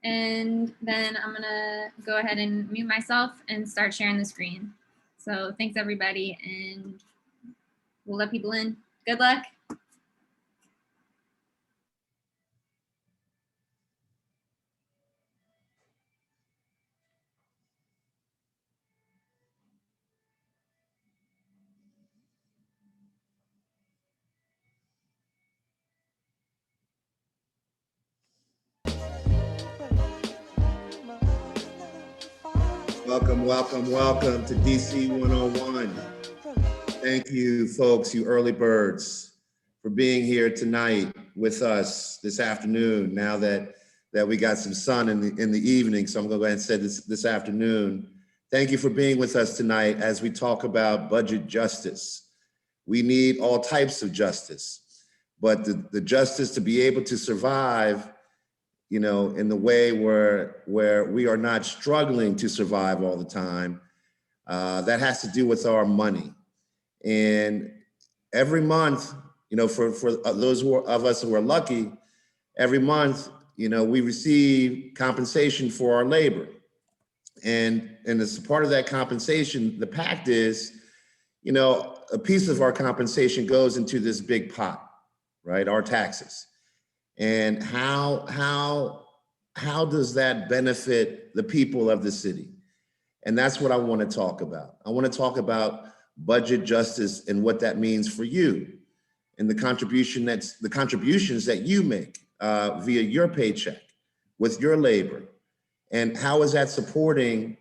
and then I'm gonna go ahead and mute myself and start sharing the screen. So thanks everybody, and we'll let people in. Good luck. Welcome to DC 101. Thank you, folks, you early birds, for being here tonight with us this afternoon. Now that we got some sun in the evening, so I'm going to go ahead and say this afternoon. Thank you for being with us tonight as we talk about budget justice. We need all types of justice, but the justice to be able to survive, you know, in the way where we are not struggling to survive all the time, that has to do with our money. And every month, you know, for those of us who are lucky, every month, you know, we receive compensation for our labor. And as part of that compensation, the pact is, you know, a piece of our compensation goes into this big pot, right? Our taxes. And how does that benefit the people of the city? And that's what I want to talk about. I want to talk about budget justice and what that means for you, and the contributions that you make via your paycheck with your labor, and how is that supporting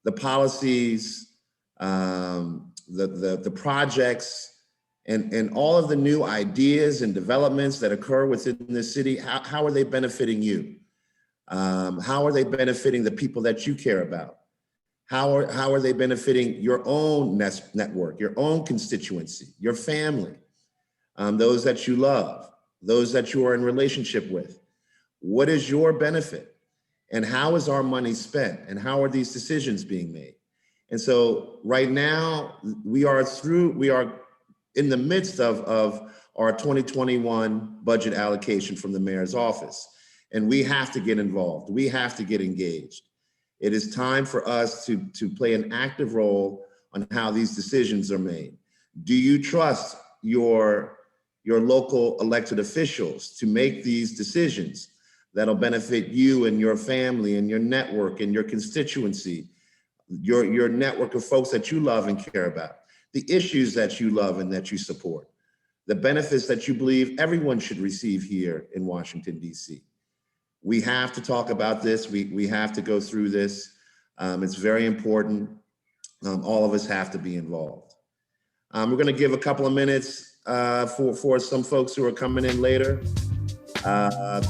the policies, the projects, and all of the new ideas and developments that occur within the city. How are they benefiting you? How are they benefiting the people that you care about? How are they benefiting your own network, your own constituency, your family, those that you love, those that you are in relationship with? What is your benefit? And how is our money spent? And how are these decisions being made? And so right now, we are in the midst of our 2021 budget allocation from the mayor's office. And we have to get involved. We have to get engaged. It is time for us to play an active role on how these decisions are made. Do you trust your local elected officials to make these decisions that'll benefit you and your family and your network and your constituency, your network of folks that you love and care about, the issues that you love and that you support, the benefits that you believe everyone should receive here in Washington, D.C.? We have to talk about this. We have to go through this. It's very important. All of us have to be involved. We're going to give a couple of minutes for some folks who are coming in later.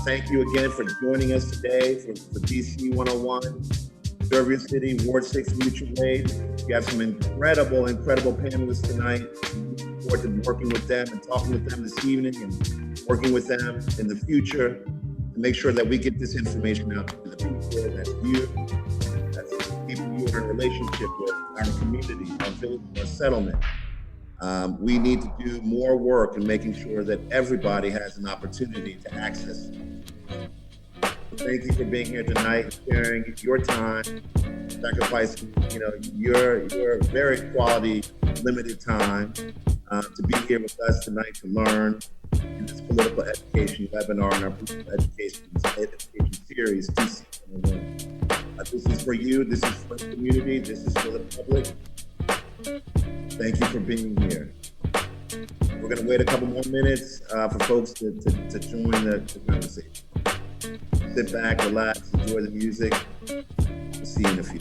Thank you again for joining us today for DC 101, Serve Your City, Ward 6 Mutual Aid. We have some incredible panelists tonight. Looking forward to working with them and talking with them this evening and working with them in the future to make sure that we get this information out to the people. That's you, that's the people you are in relationship with, our community, our village, our settlement. We need to do more work in making sure that everybody has an opportunity to access it. Thank you for being here tonight, sharing your time, sacrificing, you know, your very quality, limited time to be here with us tonight to learn in this political education webinar and our political education series, DC 101. This is for you, this is for the community, this is for the public. Thank you for being here. We're going to wait a couple more minutes for folks to join the conversation. Sit back, relax, enjoy the music. We'll see you in a few.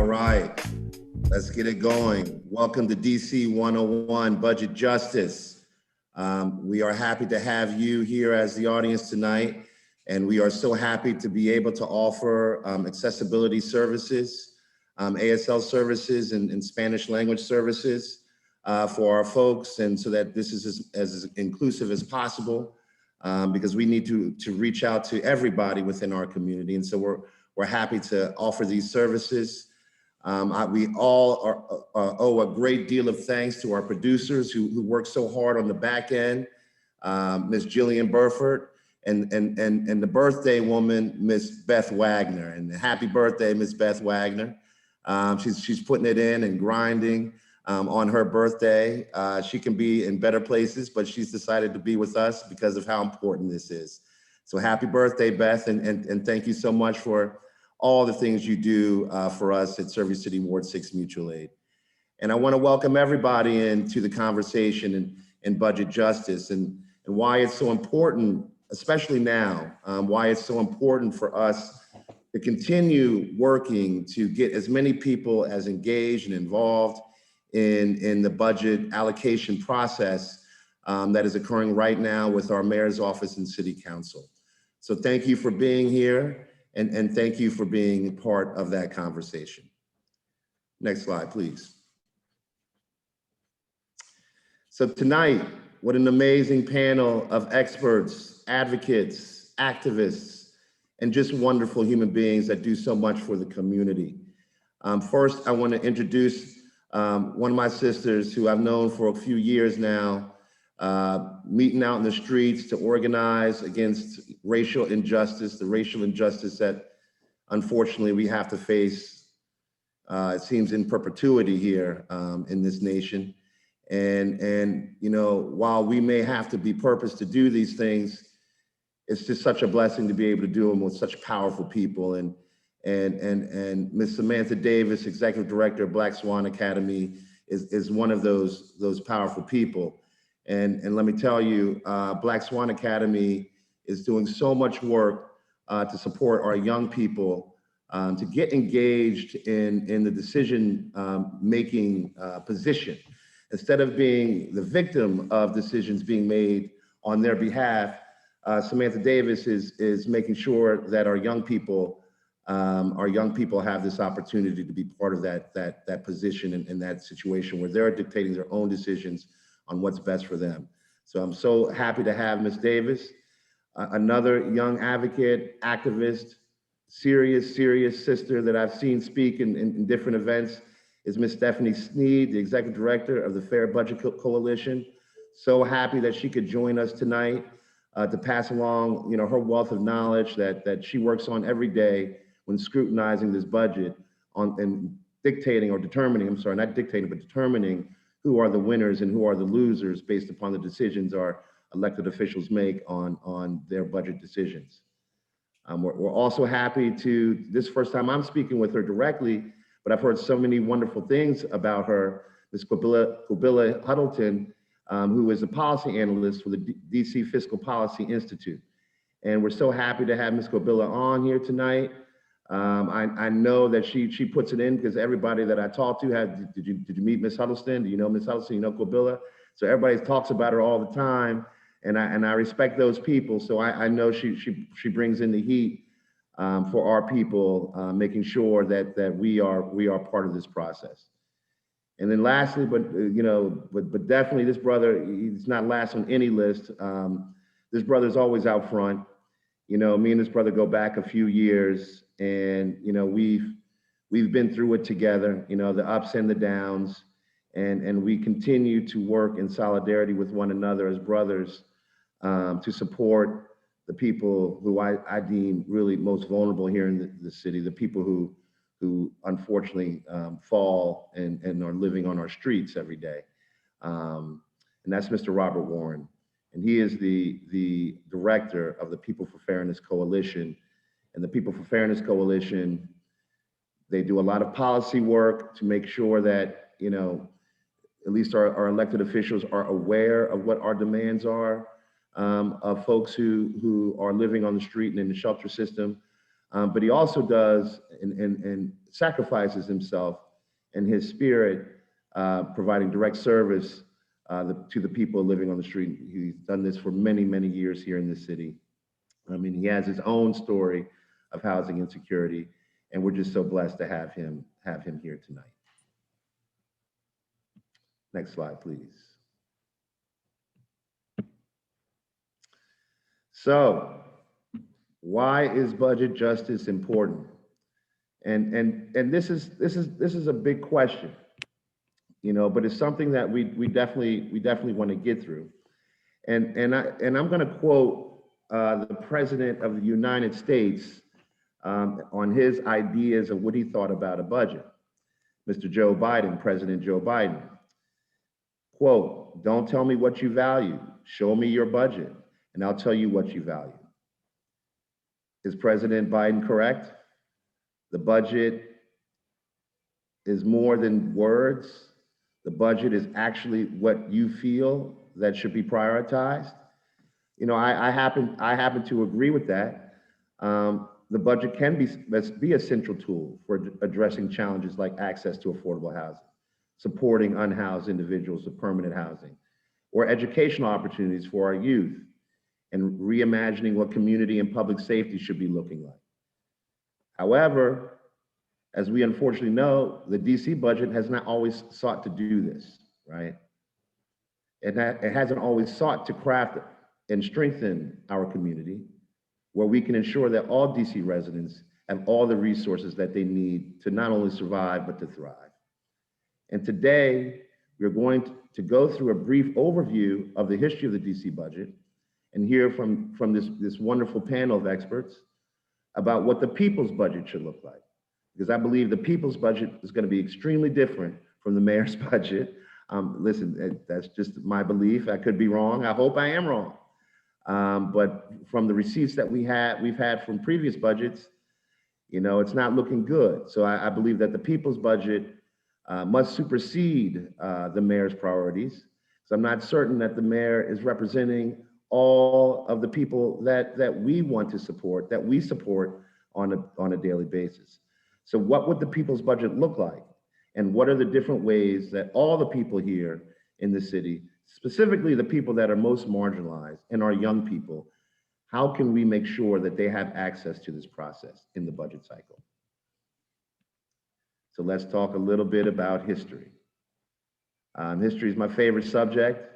All right. Let's get it going. Welcome to DC 101 Budget Justice. We are happy to have you here as the audience tonight, and we are so happy to be able to offer accessibility services, ASL services and Spanish language services for our folks, and so that this is as inclusive as possible, because we need to reach out to everybody within our community. And so we're happy to offer these services. We all owe a great deal of thanks to our producers who work so hard on the back end, Ms. Jillian Burford, and the birthday woman, Miss Beth Wagner. And happy birthday, Miss Beth Wagner. She's putting it in and grinding on her birthday. She can be in better places, but she's decided to be with us because of how important this is. So happy birthday, Beth, and thank you so much for all the things you do for us at Service City Ward 6 Mutual Aid. And I want to welcome everybody into the conversation in budget justice and why it's so important, especially now, why it's so important for us to continue working to get as many people as engaged and involved in the budget allocation process that is occurring right now with our mayor's office and city council. So thank you for being here. And thank you for being part of that conversation. Next slide, please. So tonight, what an amazing panel of experts, advocates, activists, and just wonderful human beings that do so much for the community. First, I want to introduce one of my sisters who I've known for a few years now, meeting out in the streets to organize against racial injustice, the racial injustice that unfortunately we have to face, it seems in perpetuity here in this nation. And you know, while we may have to be purposed to do these things, it's just such a blessing to be able to do them with such powerful people. And Ms. Samantha Davis, Executive Director of Black Swan Academy, is one of those powerful people. And let me tell you, Black Swan Academy is doing so much work to support our young people to get engaged in the decision making position. Instead of being the victim of decisions being made on their behalf, Samantha Davis is making sure that our young people have this opportunity to be part of that position in that situation where they're dictating their own decisions on what's best for them. So I'm so happy to have Ms. Davis. Another young advocate, activist, serious sister that I've seen speak in different events is Ms. Stephanie Sneed, the Executive Director of the Fair Budget Coalition. So happy that she could join us tonight to pass along, you know, her wealth of knowledge that she works on every day when scrutinizing this budget and dictating or determining, I'm sorry, not dictating, but determining who are the winners and who are the losers based upon the decisions our elected officials make on their budget decisions. We're also happy to, this first time I'm speaking with her directly, but I've heard so many wonderful things about her, Ms. Qubilah Huddleston, who is a policy analyst for the DC Fiscal Policy Institute. And we're so happy to have Ms. Qubilah on here tonight. I know that she puts it in because everybody that I talk to did you meet Ms. Huddleston? Do you know Ms. Huddleston? You know Qubilah? So everybody talks about her all the time, and I respect those people. So I know she brings in the heat for our people, making sure that we are part of this process. And then lastly, but definitely this brother, he's not last on any list. This brother's always out front. You know, me and this brother go back a few years, and you know, we've been through it together, you know, the ups and the downs, and we continue to work in solidarity with one another as brothers to support the people who I deem really most vulnerable here in the city, the people who unfortunately fall and are living on our streets every day. And that's Mr. Robert Warren. And he is the director of the People for Fairness Coalition. And the People for Fairness Coalition, they do a lot of policy work to make sure that, you know, at least our elected officials are aware of what our demands are of folks who are living on the street and in the shelter system. But he also does and sacrifices himself and his spirit, providing direct service to the people living on the street. He's done this for many, many years here in the city. I mean, he has his own story of housing insecurity, and we're just so blessed to have him here tonight. Next slide, please. So, why is budget justice important? And this is a big question, you know, but it's something that we definitely want to get through. And I'm going to quote the President of the United States on his ideas of what he thought about a budget. Mr. Joe Biden, President Joe Biden, quote, "Don't tell me what you value. Show me your budget, and I'll tell you what you value." Is President Biden correct? The budget is more than words. The budget is actually what you feel that should be prioritized. You know, I happen to agree with that. The budget can be a central tool for addressing challenges like access to affordable housing, supporting unhoused individuals with permanent housing, or educational opportunities for our youth, and reimagining what community and public safety should be looking like. However, as we unfortunately know, the DC budget has not always sought to do this, right? It hasn't always sought to craft and strengthen our community, where we can ensure that all DC residents have all the resources that they need to not only survive, but to thrive. And today, we're going to go through a brief overview of the history of the DC budget and hear from this wonderful panel of experts about what the people's budget should look like. Because I believe the people's budget is going to be extremely different from the mayor's budget. Listen, that's just my belief. I could be wrong. I hope I am wrong. But from the receipts that we've had from previous budgets, you know, it's not looking good. So I believe that the people's budget must supersede the mayor's priorities. So I'm not certain that the mayor is representing all of the people that we want to support, that we support on a daily basis. So what would the people's budget look like? And what are the different ways that all the people here in the city, specifically the people that are most marginalized and our young people, how can we make sure that they have access to this process in the budget cycle? So let's talk a little bit about history. History is my favorite subject.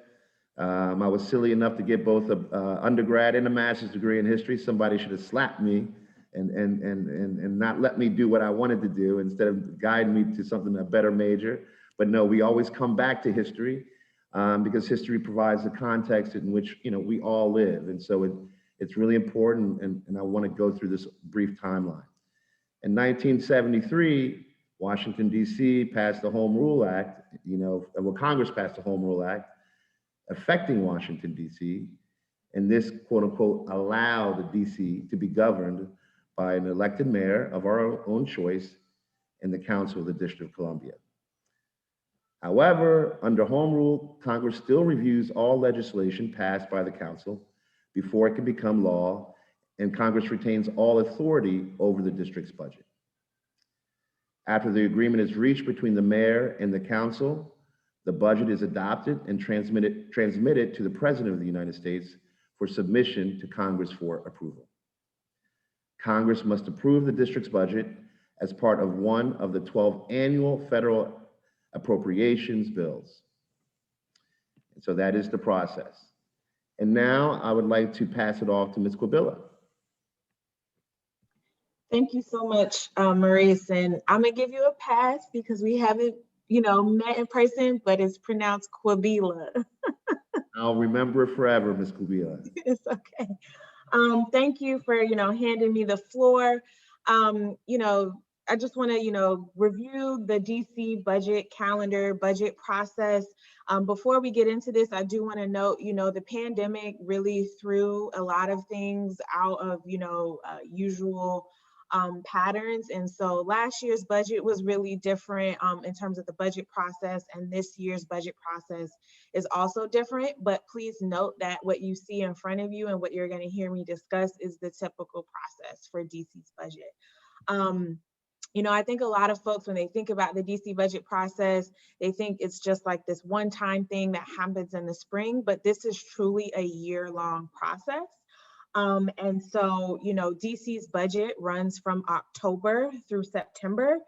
I was silly enough to get both an undergrad and a master's degree in history. Somebody should have slapped me and not let me do what I wanted to do instead of guiding me to something, a better major. But no, we always come back to history because history provides the context in which, you know, we all live. And so it's really important, and I want to go through this brief timeline. In 1973, Washington, D.C. passed the Home Rule Act, Congress passed the Home Rule Act affecting Washington, D.C., and this, quote unquote, allowed the DC to be governed by an elected mayor of our own choice and the Council of the District of Columbia. However, under Home Rule, Congress still reviews all legislation passed by the Council before it can become law, and Congress retains all authority over the district's budget. After the agreement is reached between the mayor and the Council, the budget is adopted and transmitted to the President of the United States for submission to Congress for approval. Congress must approve the district's budget as part of one of the 12 annual federal appropriations bills. And so that is the process. And now I would like to pass it off to Ms. Qubilah. Thank you so much, Maurice. And I'm gonna give you a pass because we haven't, met in person, but it's pronounced Qubilah. I'll remember it forever, Ms. Qubilah. It's okay. Thank you for, handing me the floor. I just want to, review the DC budget calendar, budget process. Before we get into this, I do want to note, the pandemic really threw a lot of things out of, usual patterns. And so last year's budget was really different in terms of the budget process, and this year's budget process is also different. But please note that what you see in front of you and what you're going to hear me discuss is the typical process for DC's budget. I think a lot of folks, when they think about the DC budget process, they think it's just like this one-time thing that happens in the spring, but this is truly a year-long process. And so, DC's budget runs from October through September.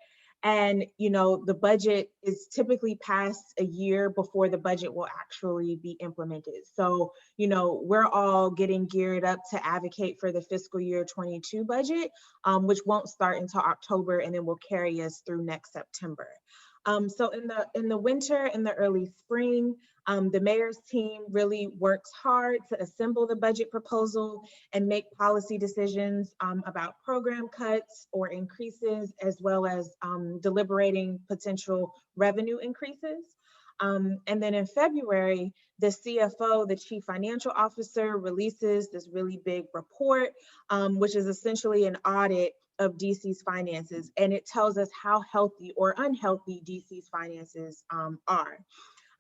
And, the budget is typically passed a year before the budget will actually be implemented. So, we're all getting geared up to advocate for the fiscal year 22 budget, which won't start until October and then will carry us through next September. So in the winter and the early spring, the mayor's team really works hard to assemble the budget proposal and make policy decisions about program cuts or increases, as well as deliberating potential revenue increases. And then in February, the CFO, the Chief Financial Officer, releases this really big report, which is essentially an audit of DC's finances, and it tells us how healthy or unhealthy DC's finances are.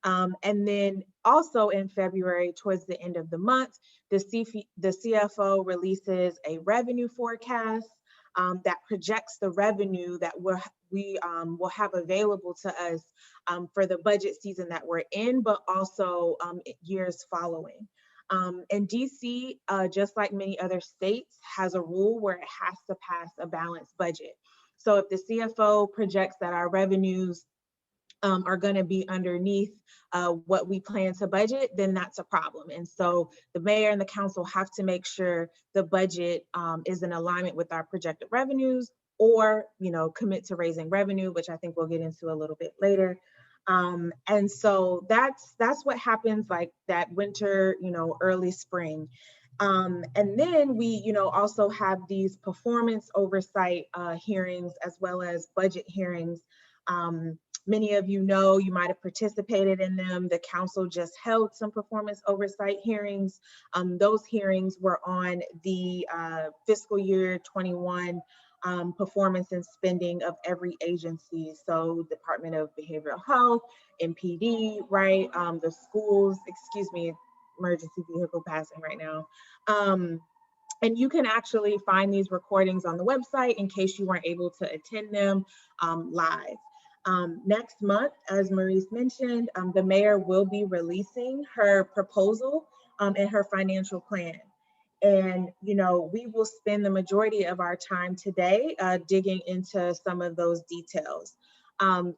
And then also in February, towards the end of the month, the CFO releases a revenue forecast that projects the revenue that we will have available to us for the budget season that we're in, but also years following. And DC, just like many other states, has a rule where it has to pass a balanced budget. So if the CFO projects that our revenues are going to be underneath what we plan to budget, then that's a problem. And so the mayor and the council have to make sure the budget is in alignment with our projected revenues, or commit to raising revenue, which I think we'll get into a little bit later. And so that's what happens like that winter, early spring. And then we, also have these performance oversight hearings, as well as budget hearings. Many of you know, you might have participated in them. The council just held some performance oversight hearings. Those hearings were on the fiscal year 21 performance and spending of every agency. So Department of Behavioral Health, MPD, right? The schools, emergency vehicle passing right now. And you can actually find these recordings on the website in case you weren't able to attend them live. Next month, as Maurice mentioned, the mayor will be releasing her proposal and her financial plan. And, we will spend the majority of our time today digging into some of those details.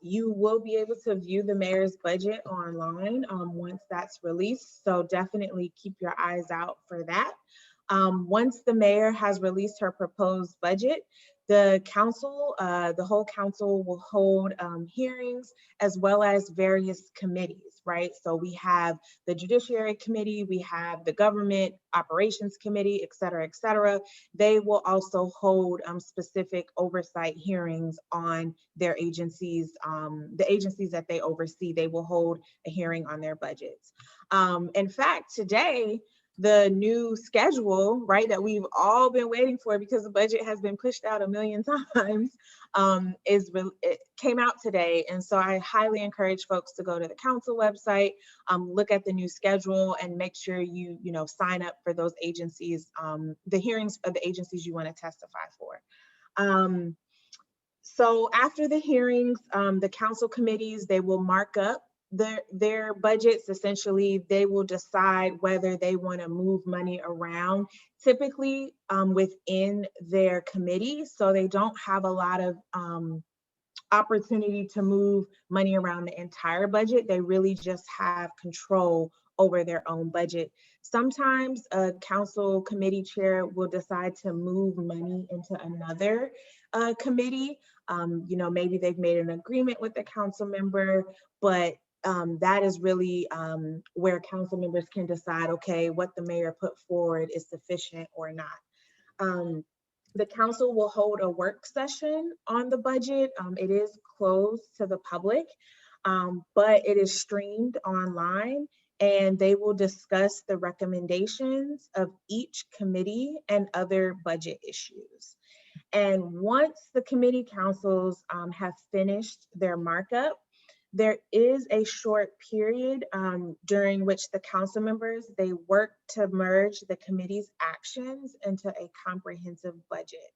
You will be able to view the mayor's budget online once that's released. So definitely keep your eyes out for that. Once the mayor has released her proposed budget, The council, the whole council will hold hearings as well as various committees, right? So we have the Judiciary Committee, we have the Government Operations Committee, et cetera, et cetera. They will also hold specific oversight hearings on their agencies, the agencies that they oversee. They will hold a hearing on their budgets. In fact, today, the new schedule, right, that we've all been waiting for because the budget has been pushed out a million times, it came out today. And so I highly encourage folks to go to the council website, look at the new schedule, and make sure you sign up for those agencies, the hearings of the agencies you want to testify for. So after the hearings, the council committees, they will mark up their budgets. Essentially, they will decide whether they want to move money around, typically within their committee. So they don't have a lot of opportunity to move money around the entire budget. They really just have control over their own budget. Sometimes a council committee chair will decide to move money into another committee. Maybe they've made an agreement with the council member, but that is really where council members can decide, okay, what the mayor put forward is sufficient or not. The council will hold a work session on the budget. It is closed to the public, but it is streamed online, and they will discuss the recommendations of each committee and other budget issues. And once the committee councils have finished their markup, there is a short period during which the council members, they work to merge the committee's actions into a comprehensive budget.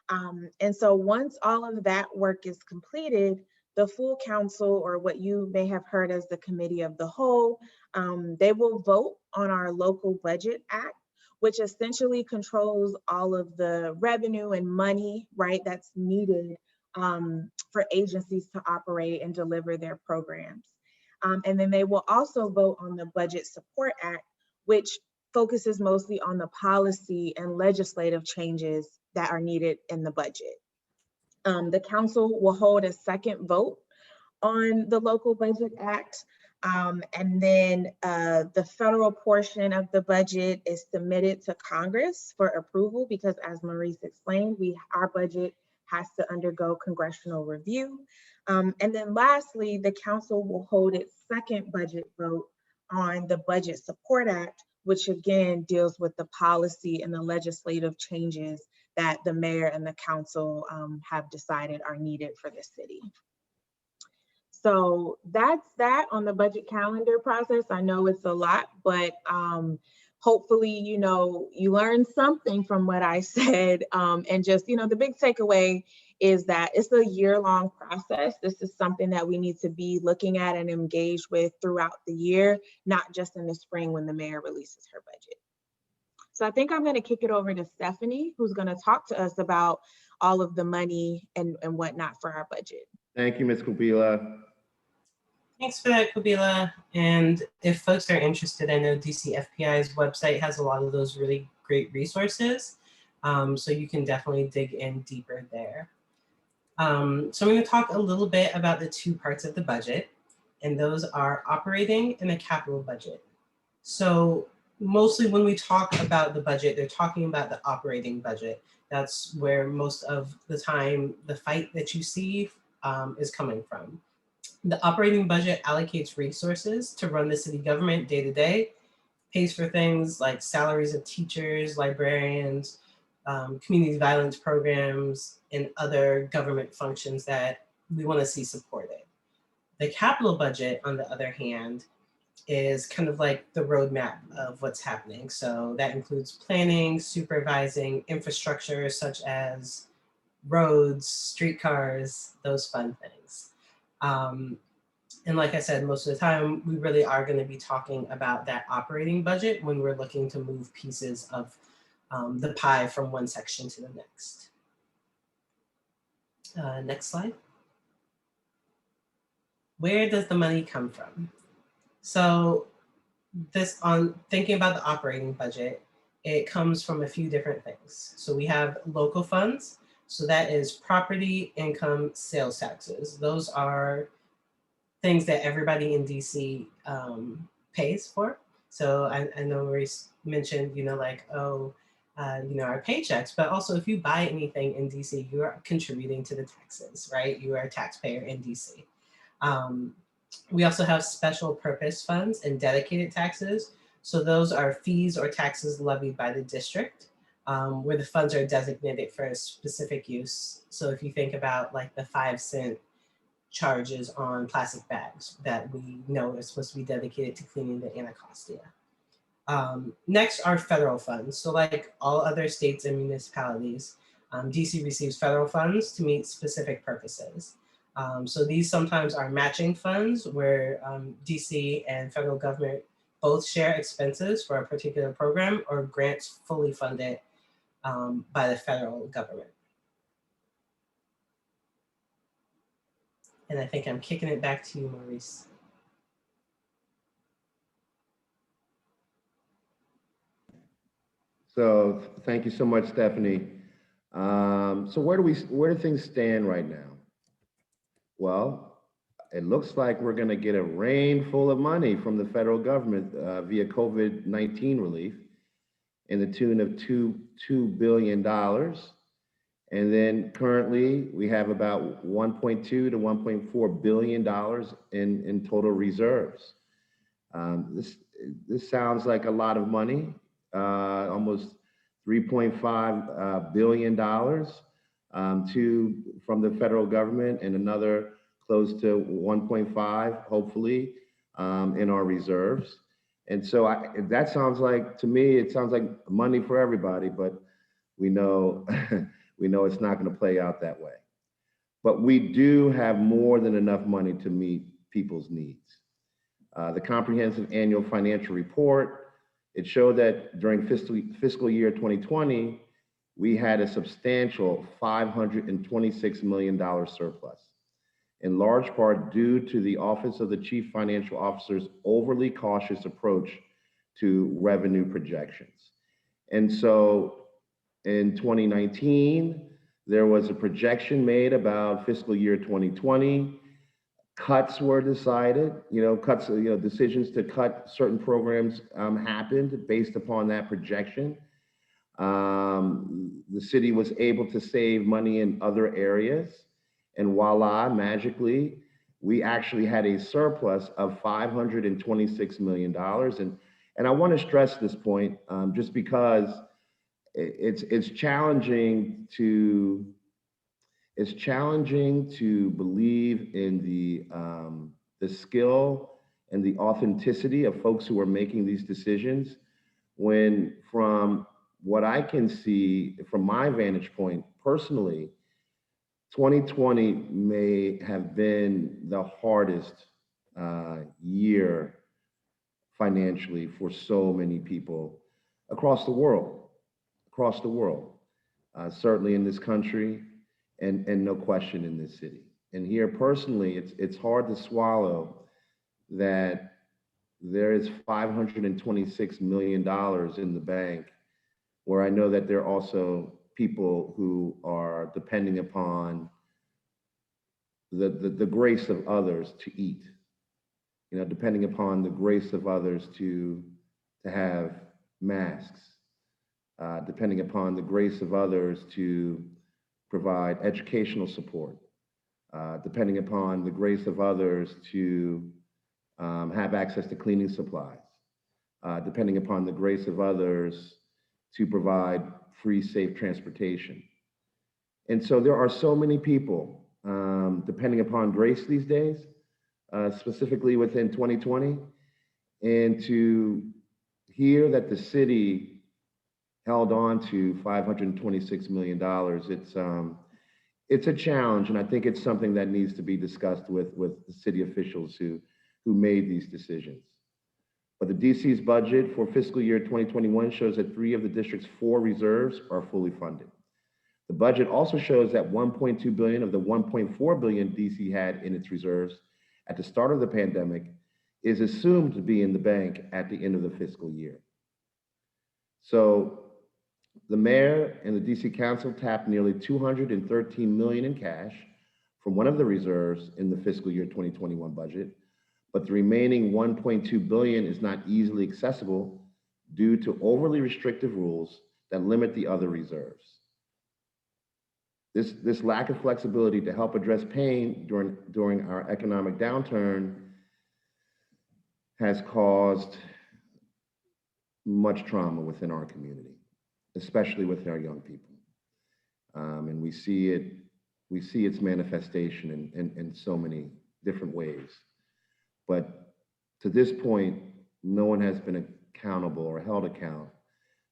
And so once all of that work is completed, the full council, or what you may have heard as the committee of the whole, they will vote on our local budget act, which essentially controls all of the revenue and money, right, that's needed for agencies to operate and deliver their programs. And then they will also vote on the Budget Support Act, which focuses mostly on the policy and legislative changes that are needed in the budget. The council will hold a second vote on the Local Budget Act. And then the federal portion of the budget is submitted to Congress for approval because, as Maurice explained, our budget has to undergo congressional review. And then lastly, the council will hold its second budget vote on the Budget Support Act, which again deals with the policy and the legislative changes that the mayor and the council have decided are needed for the city. So that's that on the budget calendar process. I know it's a lot, but hopefully, you learned something from what I said. And just, the big takeaway is that it's a year-long process. This is something that we need to be looking at and engaged with throughout the year, not just in the spring when the mayor releases her budget. So I think I'm going to kick it over to Stephanie, who's going to talk to us about all of the money and whatnot for our budget. Thank you, Ms. Qubilah. Thanks for that, Qubilah. And if folks are interested, I know DCFPI's website has a lot of those really great resources. So you can definitely dig in deeper there. So I'm going to talk a little bit about the two parts of the budget, and those are operating and the capital budget. So mostly when we talk about the budget, they're talking about the operating budget. That's where most of the time the fight that you see is coming from. The operating budget allocates resources to run the city government day to day, pays for things like salaries of teachers, librarians, community violence programs, and other government functions that we want to see supported. The capital budget, on the other hand, is kind of like the roadmap of what's happening. So that includes planning, supervising infrastructure such as roads, streetcars, those fun things. And like I said, most of the time, we really are going to be talking about that operating budget when we're looking to move pieces of the pie from one section to the next. Next slide. Where does the money come from? So thinking about the operating budget, it comes from a few different things. So we have local funds, So that is property, income, sales taxes. Those are things that everybody in DC pays for. So I know Maurice mentioned, like, our paychecks, but also if you buy anything in DC, you are contributing to the taxes, right? You are a taxpayer in DC. We also have special purpose funds and dedicated taxes. So those are fees or taxes levied by the district, where the funds are designated for a specific use. So if you think about like the 5-cent charges on plastic bags that we know are supposed to be dedicated to cleaning the Anacostia. Next are federal funds. So like all other states and municipalities, DC receives federal funds to meet specific purposes. So these sometimes are matching funds where DC and federal government both share expenses for a particular program, or grants fully funded by the federal government. And I think I'm kicking it back to you, Maurice. So thank you so much, Stephanie. So where do things stand right now? Well, it looks like we're going to get a rain full of money from the federal government via COVID-19 relief in the tune of $2 billion. And then currently we have about $1.2 to $1.4 billion in total reserves. This sounds like a lot of money, almost $3.5 billion from the federal government, and another close to 1.5, hopefully, in our reserves. And so that sounds like, to me, it sounds like money for everybody, but we know, we know it's not going to play out that way. But we do have more than enough money to meet people's needs. The comprehensive annual financial report, it showed that during fiscal year 2020, we had a substantial $526 million surplus, in large part due to the Office of the Chief Financial Officer's overly cautious approach to revenue projections. And so in 2019, there was a projection made about fiscal year 2020. Cuts were decided, decisions to cut certain programs happened based upon that projection. The city was able to save money in other areas, and voila, magically, we actually had a surplus of $526 million. And I want to stress this point just because it's challenging to believe in the skill and the authenticity of folks who are making these decisions, when from what I can see from my vantage point personally, 2020 may have been the hardest year financially for so many people across the world, certainly in this country, and no question in this city. And here personally, it's hard to swallow that there is $526 million in the bank, where I know that there are also people who are depending upon the grace of others to eat, depending upon the grace of others to have masks, depending upon the grace of others to provide educational support, depending upon the grace of others to have access to cleaning supplies, depending upon the grace of others to provide free, safe transportation. And so there are so many people depending upon grace these days, specifically within 2020, and to hear that the city held on to $526 million, it's a challenge, and I think it's something that needs to be discussed with the city officials who made these decisions. But the DC's budget for fiscal year 2021 shows that 3 of the district's 4 reserves are fully funded. The budget also shows that $1.2 billion of the $1.4 billion DC had in its reserves at the start of the pandemic is assumed to be in the bank at the end of the fiscal year. So the mayor and the DC Council tapped nearly $213 million in cash from one of the reserves in the fiscal year 2021 budget, but the remaining $1.2 billion is not easily accessible due to overly restrictive rules that limit the other reserves. This lack of flexibility to help address pain during our economic downturn has caused much trauma within our community, especially with our young people. And we see its manifestation in so many different ways. But to this point, no one has been accountable or held account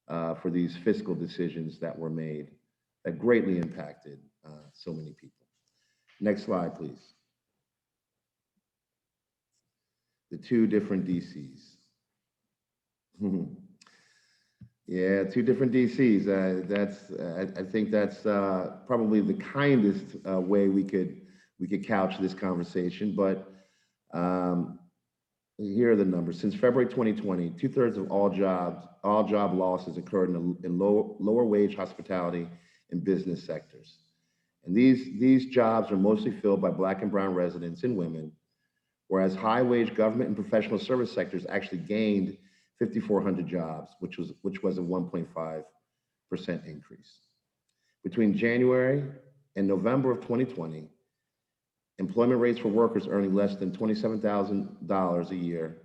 for these fiscal decisions that were made that greatly impacted so many people. Next slide, please. The two different DCs. Yeah, two different DCs. I think that's probably the kindest way we could couch this conversation. But here are the numbers. Since February 2020, 2/3 of all job losses occurred in lower wage hospitality and business sectors. And these jobs are mostly filled by Black and brown residents and women, whereas high wage government and professional service sectors actually gained 5,400 jobs, which was a 1.5% increase. Between January and November of 2020, employment rates for workers earning less than $27,000 a year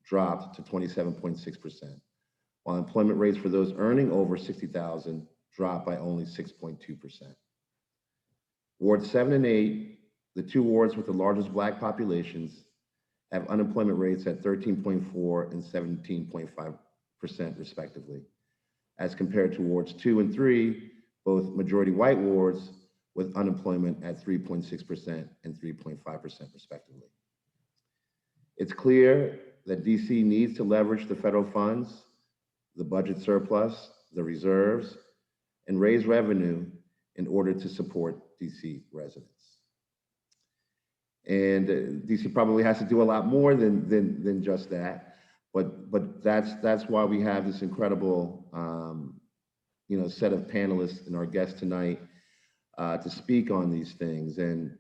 dropped to 27.6%, while employment rates for those earning over $60,000 dropped by only 6.2%. Wards 7 and 8, the two wards with the largest Black populations, have unemployment rates at 13.4% and 17.5% respectively, as compared to wards 2 and 3, both majority white wards with unemployment at 3.6% and 3.5% respectively. It's clear that DC needs to leverage the federal funds, the budget surplus, the reserves, and raise revenue in order to support DC residents. And DC probably has to do a lot more than just that, but that's why we have this incredible set of panelists and our guests tonight to speak on these things. And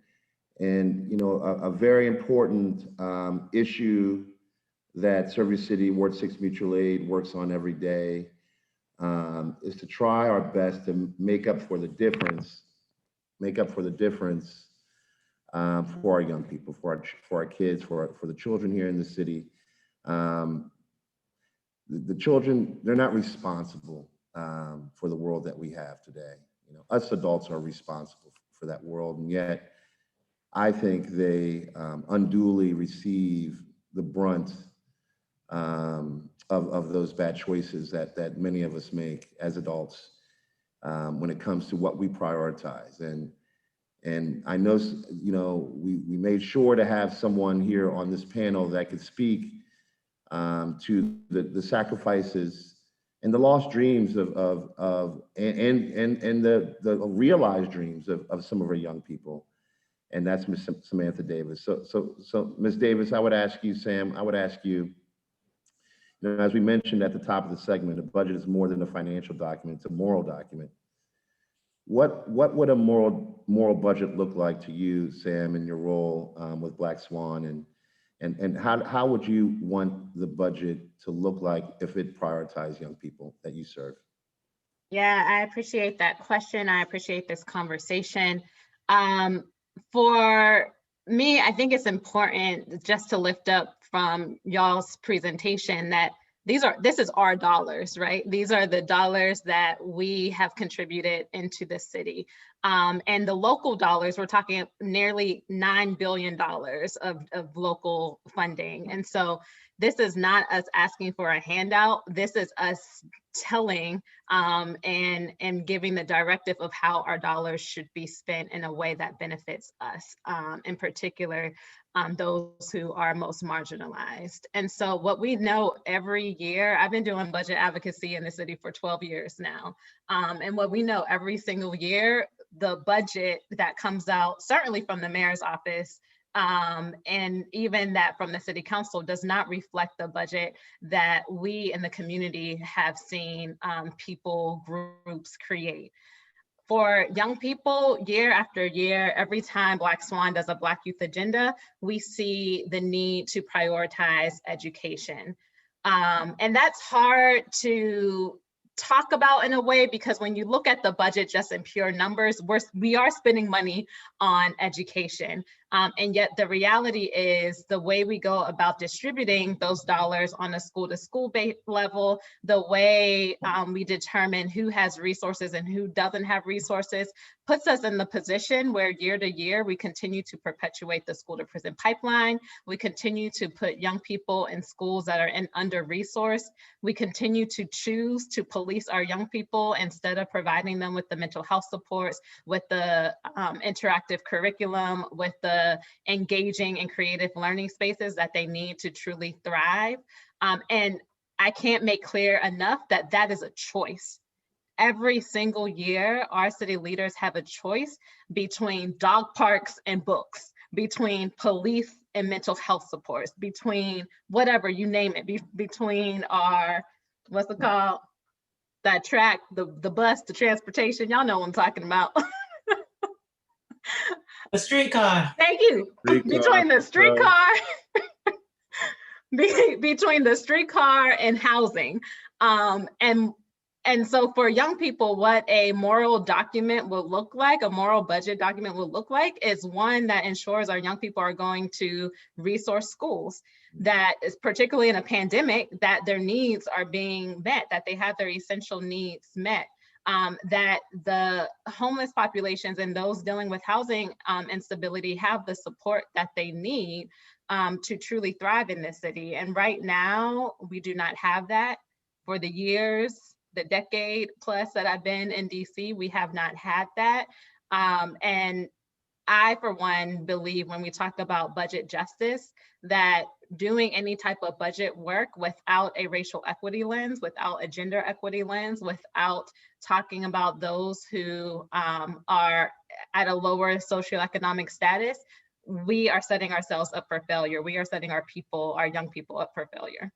a very important issue that Service City Ward 6 Mutual Aid works on every day is to try our best to make up for the difference for our young people, for our kids, for the children here in the city. The children, they're not responsible for the world that we have today. Us adults are responsible for that world, and yet I think they unduly receive the brunt of those bad choices that many of us make as adults when it comes to what we prioritize. And I know, we made sure to have someone here on this panel that could speak to the sacrifices and the lost dreams and the realized dreams of some of our young people. And that's Ms. Samantha Davis. So Ms. Davis, I would ask you, Sam, as we mentioned at the top of the segment, a budget is more than a financial document, it's a moral document. What would a moral budget look like to you, Sam, in your role with Black Swan, and how would you want the budget to look like if it prioritized young people that you serve? Yeah, I appreciate that question. I appreciate this conversation. For me, I think it's important just to lift up from y'all's presentation that this is our dollars, right? These are the dollars that we have contributed into the city. And the local dollars, we're talking nearly $9 billion of local funding. And so this is not us asking for a handout. This is us telling and giving the directive of how our dollars should be spent in a way that benefits us, in particular, those who are most marginalized. And so what we know every year, I've been doing budget advocacy in the city for 12 years now. And what we know every single year, the budget that comes out, certainly from the mayor's office, And even that from the city council does not reflect the budget that we in the community have seen people, groups create. For young people, year after year, every time Black Swan does a Black Youth Agenda, we see the need to prioritize education. And that's hard to talk about in a way, because when you look at the budget just in pure numbers, we are spending money on education. And yet the reality is the way we go about distributing those dollars on a school-to-school level, the way we determine who has resources and who doesn't have resources, puts us in the position where year to year, we continue to perpetuate the school to prison pipeline. We continue to put young people in schools that are under-resourced. We continue to choose to police our young people instead of providing them with the mental health supports, with the interactive curriculum, with the engaging and creative learning spaces that they need to truly thrive. And I can't make clear enough that that is a choice. Every single year, our city leaders have a choice between dog parks and books, between police and mental health supports, between whatever, you name it, between our, what's it called? That track, the bus, the transportation, y'all know what I'm talking about. The streetcar. Thank you. Between the streetcar, between the streetcar and housing. And so for young people, what a moral document will look like, a moral budget document will look like, is one that ensures our young people are going to resource schools, that is particularly in a pandemic, that their needs are being met, that they have their essential needs met. That the homeless populations and those dealing with housing instability have the support that they need to truly thrive in this city. And right now, we do not have that. For the years, the decade plus that I've been in DC, we have not had that. And I, for one, believe when we talk about budget justice, that doing any type of budget work without a racial equity lens, without a gender equity lens, without talking about those who are at a lower socioeconomic status, we are setting ourselves up for failure. We are setting our people, our young people, up for failure.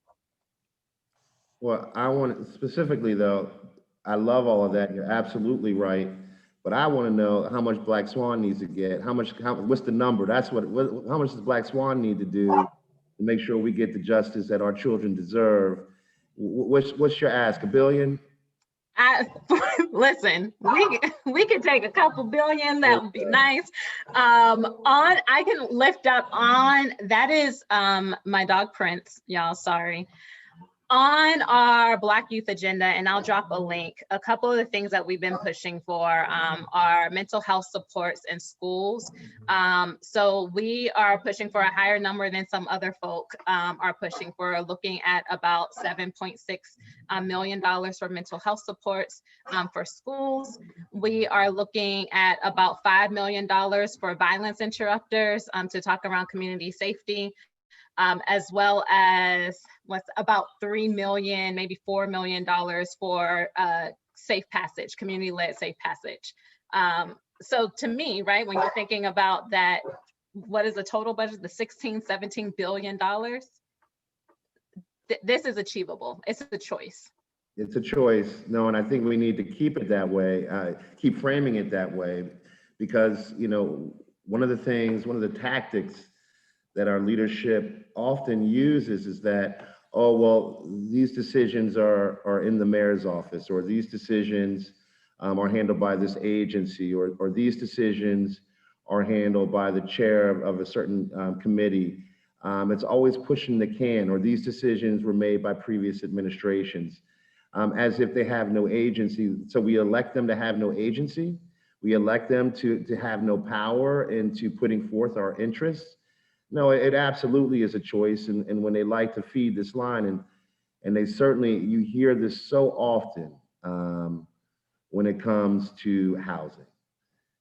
Well, I want to specifically though, I love all of that. You're absolutely right. But I want to know how much Black Swan needs to get. What's the number? That's how much does Black Swan need to do to make sure we get the justice that our children deserve? What's your ask? $1 billion? Listen, we could take a couple billion. That would be nice. I can lift up on, that is my dog Prince, y'all, sorry. On our Black Youth Agenda, and I'll drop a link, a couple of the things that we've been pushing for are mental health supports in schools. So we are pushing for a higher number than some other folk are pushing for, looking at about $7.6 million for mental health supports for schools. We are looking at about $5 million for violence interrupters to talk around community safety. As well as what's about $3 million, maybe $4 million for safe passage, community-led safe passage. So to me, right, when you're thinking about that, what is the total budget, the $17 billion? This is achievable. It's a choice. It's a choice. No, and I think we need to keep it that way, keep framing it that way, because, you know, one of the tactics that our leadership often uses is that, oh, well, these decisions are in the mayor's office, or these decisions are handled by this agency, or these decisions are handled by the chair of a certain committee. It's always pushing the can, or these decisions were made by previous administrations, as if they have no agency. So we elect them to have no agency. We elect them to have no power into putting forth our interests. No, it absolutely is a choice. And when they like to feed this line, and they certainly, you hear this so often when it comes to housing.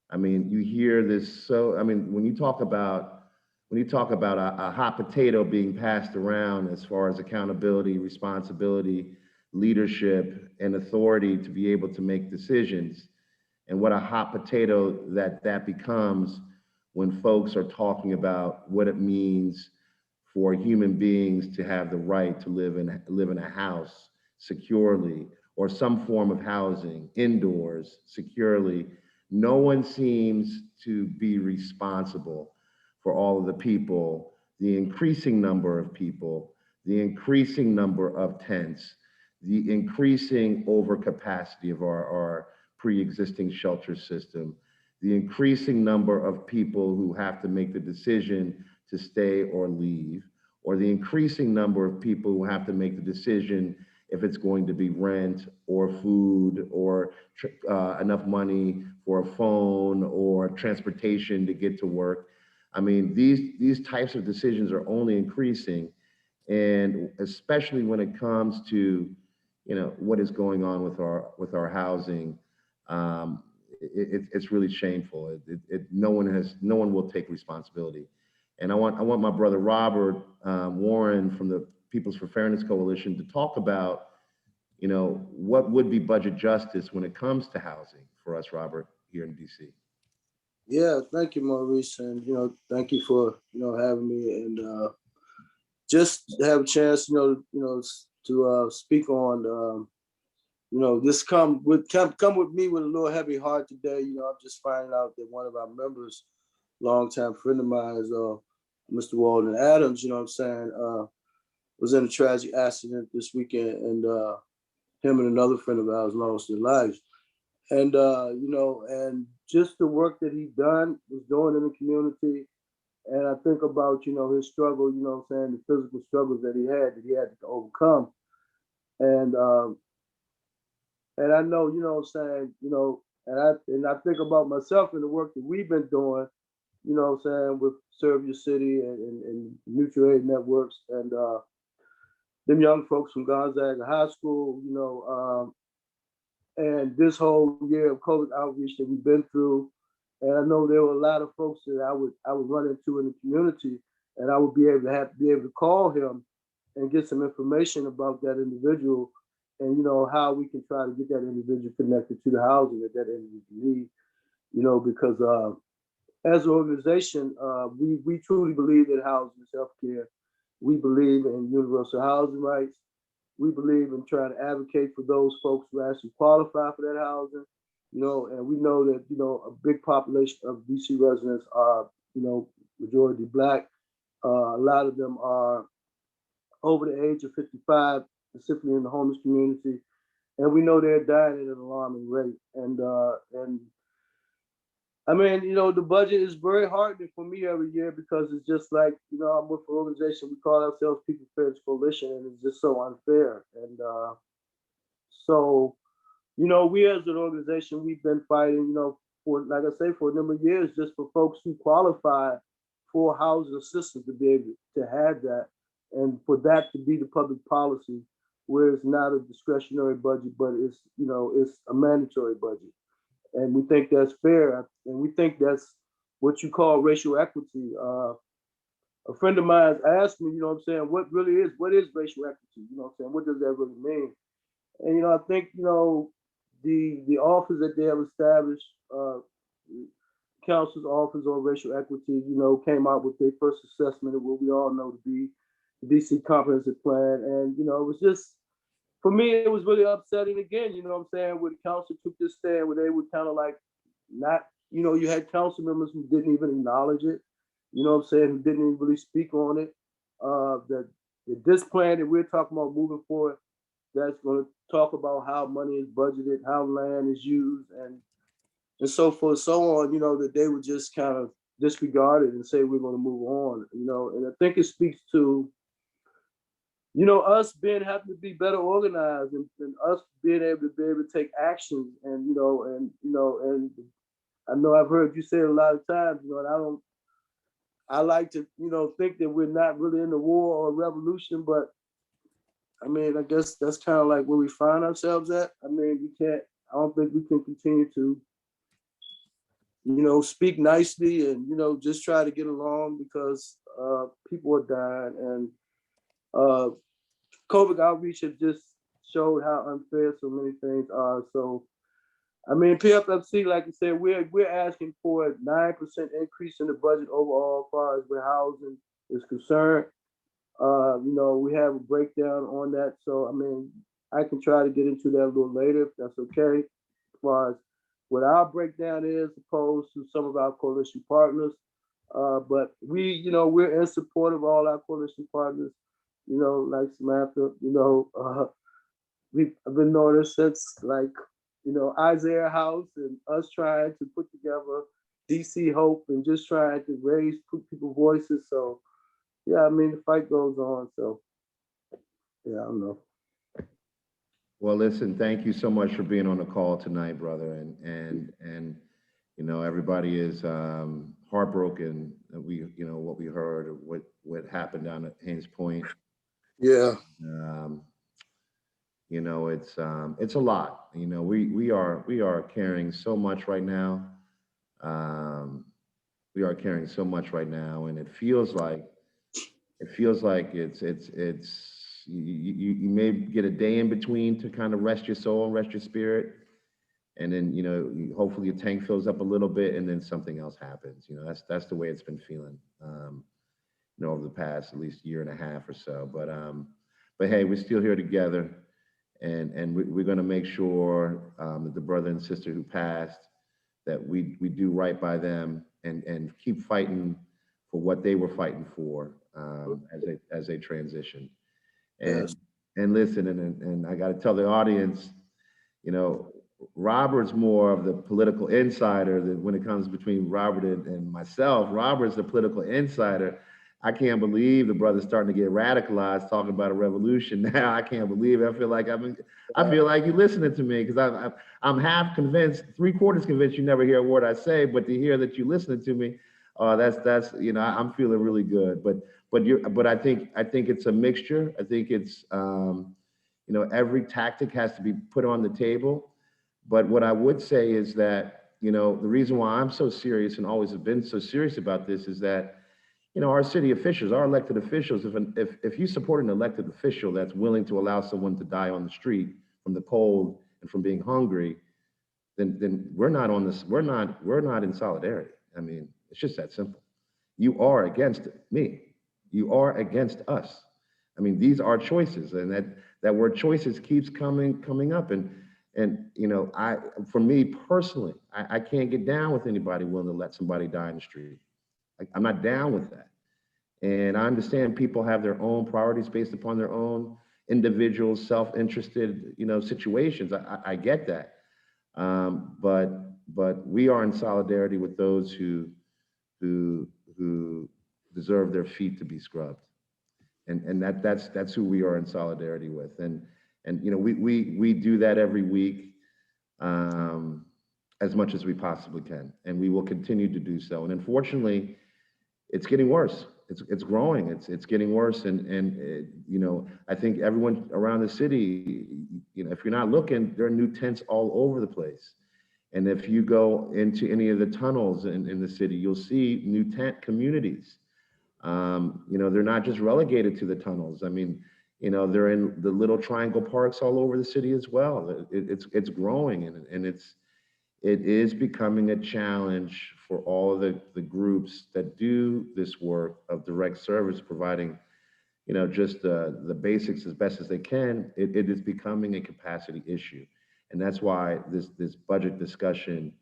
I mean, you hear this so, I mean, when you talk about a hot potato being passed around as far as accountability, responsibility, leadership, and authority to be able to make decisions, and what a hot potato that becomes when folks are talking about what it means for human beings to have the right to live in a house securely, or some form of housing indoors securely. No one seems to be responsible for all of the people, the increasing number of people, the increasing number of tents, the increasing overcapacity of our pre-existing shelter system, the increasing number of people who have to make the decision to stay or leave, or the increasing number of people who have to make the decision if it's going to be rent or food or enough money for a phone or transportation to get to work. I mean, these types of decisions are only increasing, and especially when it comes to, what is going on with our housing. It's really shameful. No one will take responsibility. And I want my brother Robert Warren from the People's for Fairness Coalition to talk about, what would be budget justice when it comes to housing for us, Robert, here in DC. Yeah, thank you, Maurice, and thank you for having me, and just to have a chance, to speak on, this come with me with a little heavy heart today. I'm just finding out that one of our members, longtime friend of mine, is Mr. Walden Adams. Was in a tragic accident this weekend, and him and another friend of ours lost their lives. And and just the work that he was doing in the community. And I think about, his struggle, the physical struggles that he had to overcome. And I know, and I think about myself and the work that we've been doing, with Serve Your City and mutual aid networks, and them young folks from Gonzaga High School, and this whole year of COVID outreach that we've been through. And I know there were a lot of folks that I would run into in the community, and I would be able to call him and get some information about that individual, and how we can try to get that individual connected to the housing that individual needs. Because as an organization, we truly believe that housing is healthcare. We believe in universal housing rights. We believe in trying to advocate for those folks who actually qualify for that housing. And we know that, a big population of DC residents are, majority Black. A lot of them are over the age of 55, specifically in the homeless community. And we know they're dying at an alarming rate. And I mean, the budget is very heartening for me every year, because it's just like, I'm with an organization, we call ourselves People's Fairness Coalition, and it's just so unfair. And so, we as an organization, we've been fighting, for, like I say, for a number of years, just for folks who qualify for housing assistance to be able to have that, and for that to be the public policy, where it's not a discretionary budget, but it's, it's a mandatory budget. And we think that's fair, and we think that's what you call racial equity. A friend of mine asked me, what is racial equity? What does that really mean? And I think the office that they have established, Council's Office on Racial Equity, came out with their first assessment of what we all know to be the DC Comprehensive Plan. And, it was just, for me, it was really upsetting again, where the council took this stand where they would kind of like not, you had council members who didn't even acknowledge it, who didn't even really speak on it. That this plan that we're talking about moving forward, that's going to talk about how money is budgeted, how land is used, and so forth, so on, that they would just kind of disregard it and say we're going to move on, and I think it speaks to, us having to be better organized, and us being able to take action, and and I know I've heard you say it a lot of times, and I like to think that we're not really in a war or a revolution, but I mean, I guess that's kind of like where we find ourselves at. I mean, I don't think we can continue to speak nicely and just try to get along, because people are dying, and COVID outreach has just showed how unfair so many things are. So I mean, PFFC, like you said, we're asking for a 9% increase in the budget overall as far as where housing is concerned. You know, we have a breakdown on that. So, I mean, I can try to get into that a little later if that's okay. As far as what our breakdown is opposed to some of our coalition partners. But we, you know, we're in support of all our coalition partners, you know, like Samantha, you know, I've been knowing this since like, you know, Isaiah House and us trying to put together DC Hope and just trying to raise people's voices. So, yeah, I mean, the fight goes on. So, yeah, I don't know. Well, listen, thank you so much for being on the call tonight, brother. And you know, everybody is heartbroken that you know, what we heard, what happened down at Haynes Point. Yeah. You know, it's a lot. You know, we are carrying so much right now. We are carrying so much right now, and it feels like it's you may get a day in between to kind of rest your soul and rest your spirit, and then, you know, hopefully your tank fills up a little bit, and then something else happens. You know, that's the way it's been feeling, you know, over the past at least year and a half or so. But hey, we're still here together, and we're going to make sure that the brother and sister who passed, that we do right by them and keep fighting for what they were fighting for as they transition. And listen, and I got to tell the audience, you know, Robert's more of the political insider than when it comes between Robert and myself. Robert's the political insider. I can't believe the brother's starting to get radicalized talking about a revolution now. I can't believe it. I feel like you're listening to me, because I'm half convinced, 3/4 convinced you never hear a word I say, but to hear that you're listening to me, that's you know, I'm feeling really good. But I think it's a mixture. I think it's you know, every tactic has to be put on the table. But what I would say is that, you know, the reason why I'm so serious and always have been so serious about this is that, you know, our city officials, our elected officials, if you support an elected official that's willing to allow someone to die on the street from the cold and from being hungry, then we're not on this. We're not in solidarity. I mean, it's just that simple. You are against me. You are against us. I mean, these are choices, and that word choices keeps coming up. And you know, for me personally, I can't get down with anybody willing to let somebody die in the street. I'm not down with that. And I understand people have their own priorities based upon their own individual self-interested, you know, situations. I get that. But we are in solidarity with those who deserve their feet to be scrubbed. And that's who we are in solidarity with. And you know, we do that every week, as much as we possibly can, and we will continue to do so. And unfortunately, it's getting worse. It's growing. It's getting worse. And you know, I think everyone around the city, you know, if you're not looking, there are new tents all over the place. And if you go into any of the tunnels in the city, you'll see new tent communities. You know, they're not just relegated to the tunnels. I mean, you know, they're in the little triangle parks all over the city as well. It's growing, and it is becoming a challenge for all of the groups that do this work of direct service, providing, you know, just the basics as best as they can. It is becoming a capacity issue. And that's why this budget discussion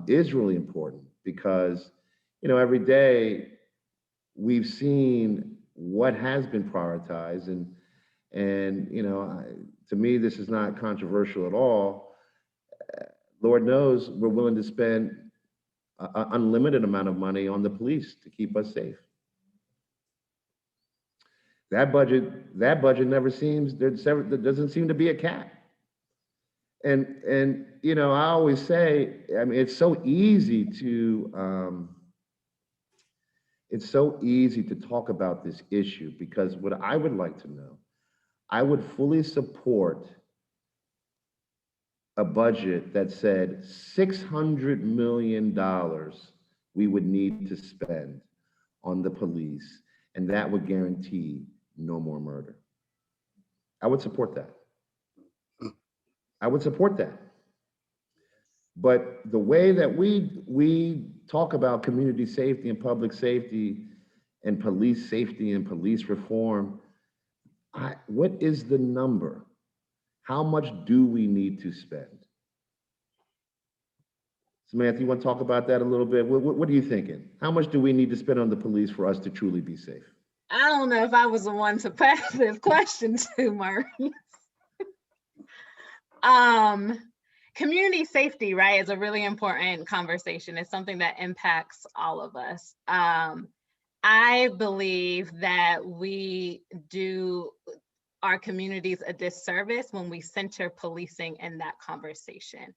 is really important, because, you know, every day we've seen what has been prioritized, and you know, to me, this is not controversial at all. Lord knows we're willing to spend an unlimited amount of money on the police to keep us safe. That budget never seems, there doesn't seem to be a cap. And you know, I always say, I mean, it's so easy to talk about this issue, because what I would like to know, I would fully support a budget that said $600 million we would need to spend on the police, and that would guarantee no more murder. I would support that. I would support that. But the way that we talk about community safety and public safety and police safety and police reform, what is the number? How much do we need to spend? Samantha, you want to talk about that a little bit? What are you thinking? How much do we need to spend on the police for us to truly be safe? I don't know if I was the one to pass this question to, Maurice. Community safety, right, is a really important conversation. It's something that impacts all of us. I believe that we do our communities a disservice when we center policing in that conversation.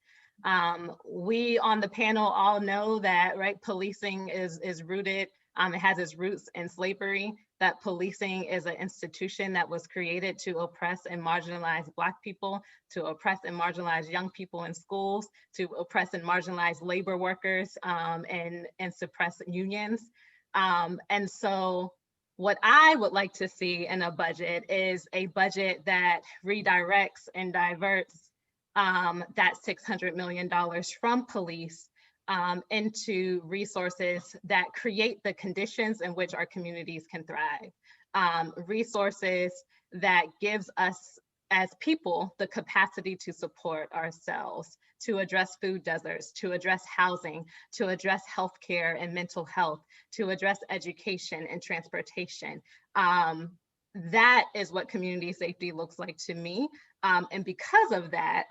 We on the panel all know that, right, policing is rooted, it has its roots in slavery, that policing is an institution that was created to oppress and marginalize Black people, to oppress and marginalize young people in schools, to oppress and marginalize labor workers, and suppress unions. And so what I would like to see in a budget is a budget that redirects and diverts that $600 million from police into resources that create the conditions in which our communities can thrive. Resources that gives us as people the capacity to support ourselves, to address food deserts, to address housing, to address healthcare and mental health, to address education and transportation. That is what community safety looks like to me. And because of that,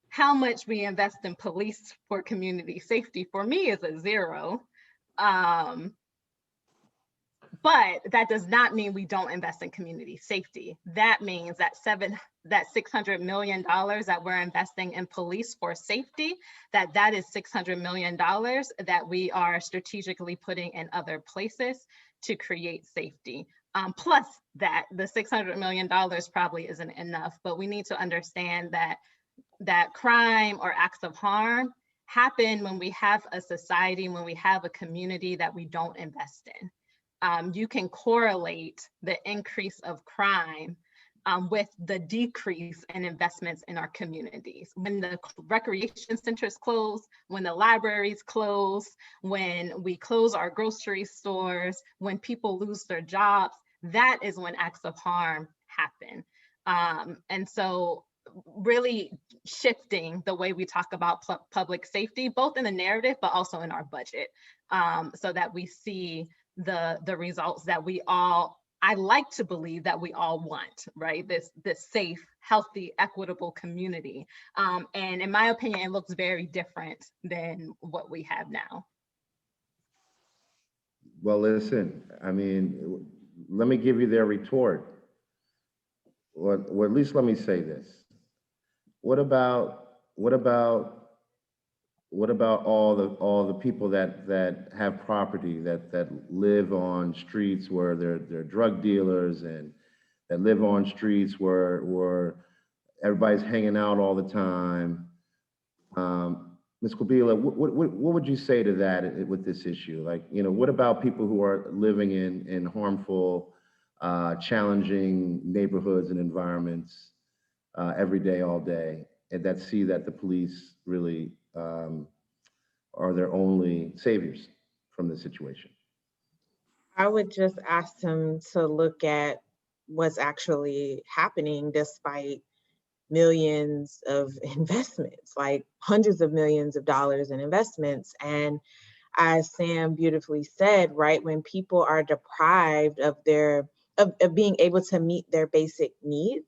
how much we invest in police for community safety for me is a zero. But that does not mean we don't invest in community safety. That means that $600 million that we're investing in police for safety, that is $600 million that we are strategically putting in other places to create safety. Plus that the $600 million probably isn't enough, but we need to understand that crime or acts of harm happen when we have a society, when we have a community that we don't invest in. You can correlate the increase of crime with the decrease in investments in our communities. When the recreation centers close, when the libraries close, when we close our grocery stores, when people lose their jobs, that is when acts of harm happen. And so really shifting the way we talk about public safety, both in the narrative, but also in our budget, so that we see the results that I like to believe that we all want, right? This safe, healthy, equitable community. And in my opinion, it looks very different than what we have now. Well, listen, I mean, let me give you their retort. Or at least let me say this. What about all the people that have property that live on streets where they're drug dealers, and that live on streets where everybody's hanging out all the time? Ms. Qubilah, what would you say to that with this issue? Like, you know, what about people who are living in harmful, challenging neighborhoods and environments every day, all day, and that see that the police really are their only saviors from the situation? I would just ask them to look at what's actually happening despite millions of investments, like hundreds of millions of dollars in investments. And as Sam beautifully said, right, when people are deprived of being able to meet their basic needs,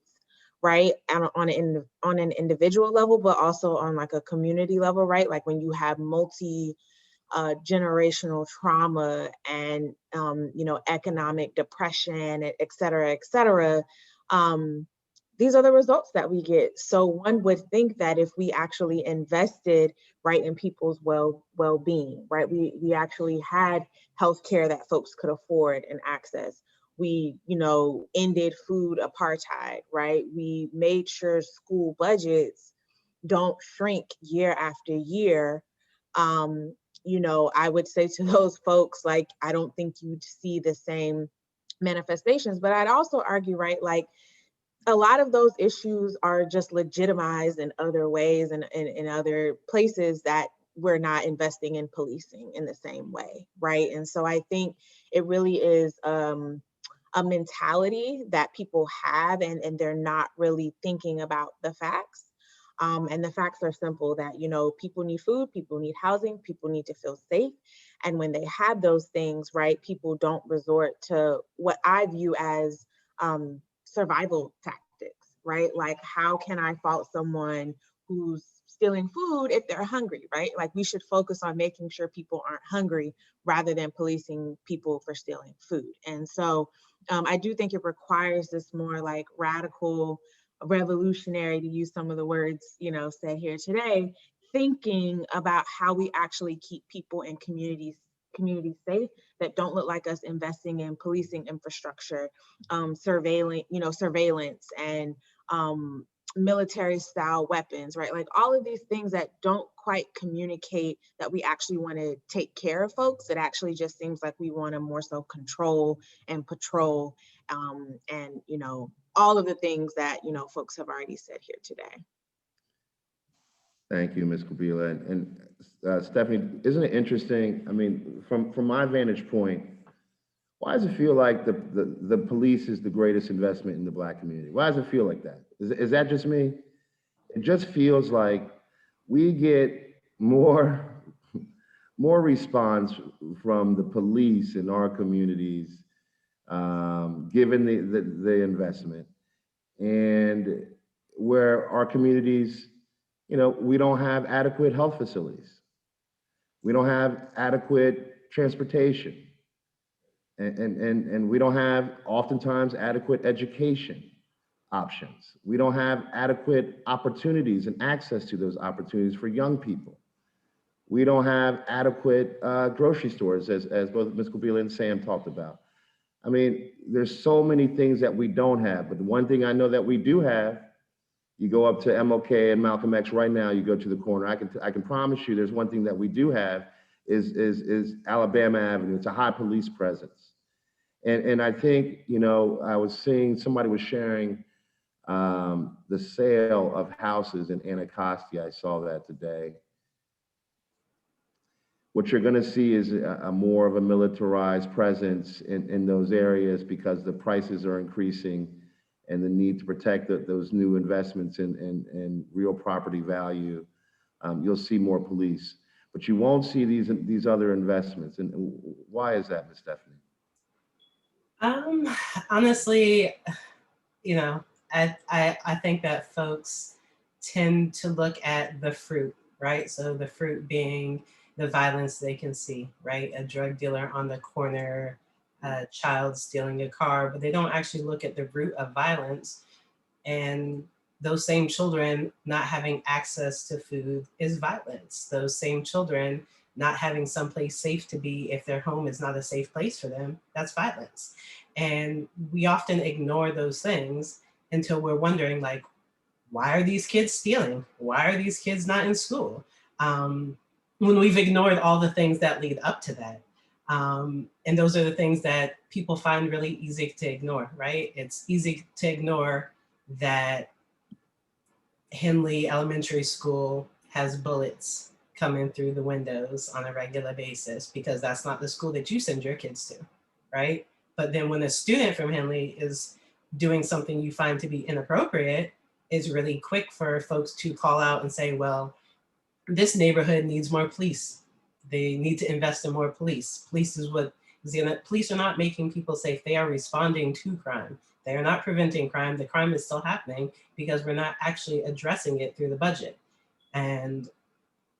right, on an individual level, but also on like a community level, right? Like when you have generational trauma and economic depression, et cetera, these are the results that we get. So one would think that if we actually invested, right, in people's well-being, right, we actually had healthcare that folks could afford and access. We, ended food apartheid, right? We made sure school budgets don't shrink year after year. I would say to those folks, like, I don't think you'd see the same manifestations, but I'd also argue, right, like, a lot of those issues are just legitimized in other ways and in other places that we're not investing in policing in the same way, right? And so I think it really is a mentality that people have, and they're not really thinking about the facts. And the facts are simple that, you know, people need food, people need housing, people need to feel safe. And when they have those things, right, people don't resort to what I view as survival tactics, right? Like, how can I fault someone who's stealing food if they're hungry, right? Like, we should focus on making sure people aren't hungry rather than policing people for stealing food. And so I do think it requires this more like radical, revolutionary, to use some of the words, you know, said here today, thinking about how we actually keep people and communities safe that don't look like us investing in policing infrastructure, surveillance and military style weapons, right? Like all of these things that don't quite communicate that we actually want to take care of folks. It actually just seems like we want to more so control and patrol, and, you know, all of the things that, you know, folks have already said here today. Thank you, Ms. Qubilah. And Stephanie, isn't it interesting? I mean, from my vantage point, why does it feel like the police is the greatest investment in the Black community? Why does it feel like that? Is that just me? It just feels like we get more response from the police in our communities, given the investment, and where our communities, you know, we don't have adequate health facilities. We don't have adequate transportation. And we don't have oftentimes adequate education options. We don't have adequate opportunities and access to those opportunities for young people. We don't have adequate grocery stores, as both Ms. Qubilah and Sam talked about. I mean, there's so many things that we don't have, but the one thing I know that we do have, you go up to MLK and Malcolm X right now, you go to the corner, I can promise you there's one thing that we do have is Alabama Avenue. It's a high police presence. And I think, you know, I was seeing, somebody was sharing the sale of houses in Anacostia. I saw that today. What you're going to see is a more of a militarized presence in those areas because the prices are increasing and the need to protect those new investments in real property value. You'll see more police, but you won't see these other investments. And why is that, Ms. Stephanie? Honestly, you know, I think that folks tend to look at the fruit, right? So the fruit being the violence they can see, right? A drug dealer on the corner, a child stealing a car, but they don't actually look at the root of violence. And those same children not having access to food is violence. Those same children not having someplace safe to be if their home is not a safe place for them, that's violence. And we often ignore those things until we're wondering, like, why are these kids stealing? Why are these kids not in school? When we've ignored all the things that lead up to that. And those are the things that people find really easy to ignore, right? It's easy to ignore that Henley Elementary School has bullets coming through the windows on a regular basis because that's not the school that you send your kids to, right? But then when a student from Henley is doing something you find to be inappropriate, it's really quick for folks to call out and say, well, this neighborhood needs more police. They need to invest in more police. Police are not making people safe. They are responding to crime. They are not preventing crime. The crime is still happening because we're not actually addressing it through the budget. And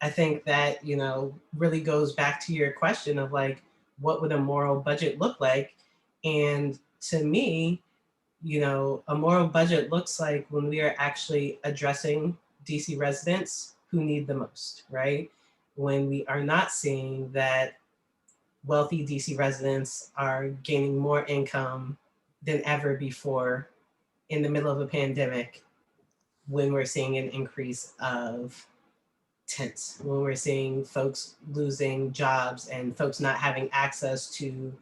I think that, you know, really goes back to your question of like, what would a moral budget look like? And to me, you know, a moral budget looks like when we are actually addressing DC residents who need the most, right? When we are not seeing that wealthy DC residents are gaining more income than ever before in the middle of a pandemic, when we're seeing an increase of tents, when we're seeing folks losing jobs and folks not having access to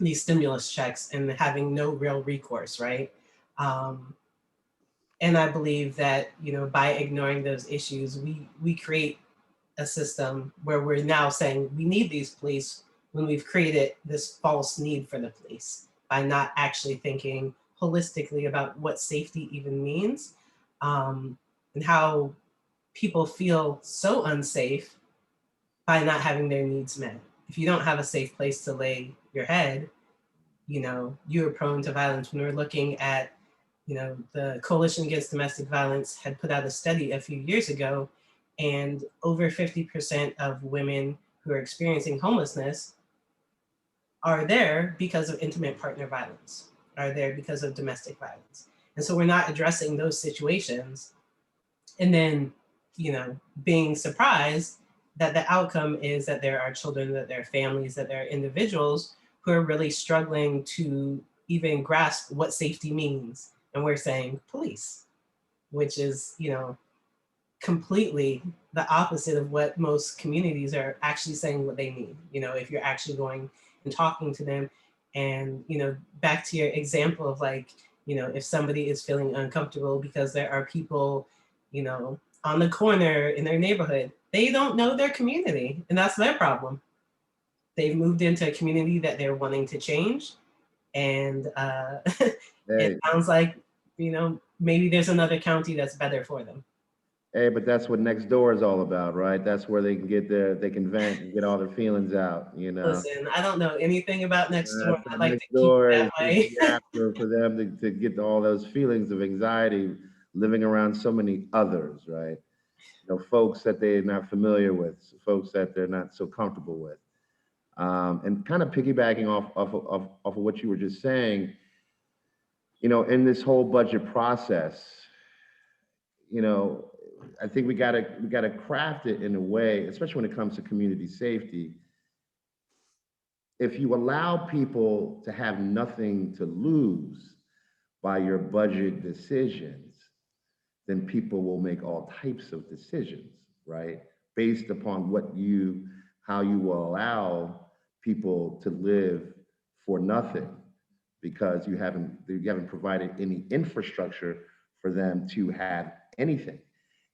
these stimulus checks and having no real recourse, right? And I believe that, you know, by ignoring those issues, we create a system where we're now saying we need these police when we've created this false need for the police by not actually thinking holistically about what safety even means, and how people feel so unsafe by not having their needs met. If you don't have a safe place to lay your head, you know, you are prone to violence. When we're looking at, you know, the Coalition Against Domestic Violence had put out a study a few years ago, and over 50% of women who are experiencing homelessness are there because of intimate partner violence, are there because of domestic violence. And so we're not addressing those situations and then, you know, being surprised that the outcome is that there are children, that there are families, that there are individuals who are really struggling to even grasp what safety means. And we're saying police, which is, you know, completely the opposite of what most communities are actually saying what they need. You know, if you're actually going and talking to them, and, you know, back to your example of like, you know, if somebody is feeling uncomfortable because there are people, you know, on the corner in their neighborhood, they don't know their community, and that's their problem. They've moved into a community that they're wanting to change, and Hey, it sounds like, you know, maybe there's another county that's better for them. hey, but that's what next door is all about, right? That's where they can get they can vent and get all their feelings out, you know? Listen, I don't know anything about next door. So I'd like next to keep door it is that way. for them to get all those feelings of anxiety living around so many others, right? You know, folks that they're not familiar with, folks that they're not so comfortable with. And kind of piggybacking off of what you were just saying, you know, in this whole budget process, you know, I think we gotta craft it in a way, especially when it comes to community safety. If you allow people to have nothing to lose by your budget decisions, then people will make all types of decisions, right? Based upon how you will allow people to live for nothing because you haven't provided any infrastructure for them to have anything.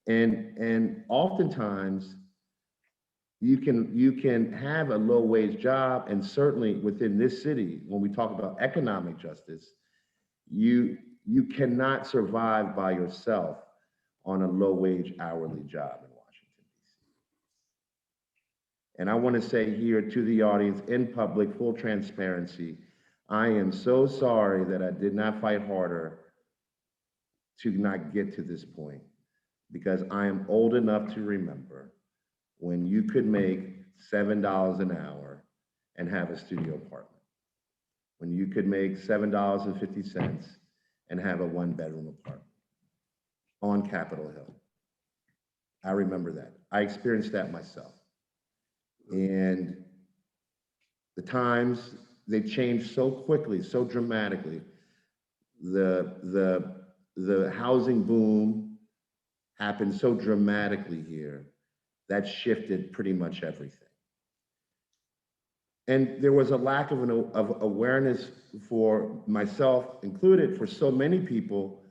And oftentimes you can have a low wage job, and certainly within this city, when we talk about economic justice, you cannot survive by yourself on a low wage hourly job in Washington, D.C. And I want to say here to the audience in public, full transparency, I am so sorry that I did not fight harder to not get to this point, because I am old enough to remember when you could make $7 an hour and have a studio apartment, when you could make $7.50 and have a one-bedroom apartment on Capitol Hill. I remember that. I experienced that myself. And the times, they changed so quickly, so dramatically. The housing boom happened so dramatically here that shifted pretty much everything. And there was a lack of awareness for myself included, for so many people,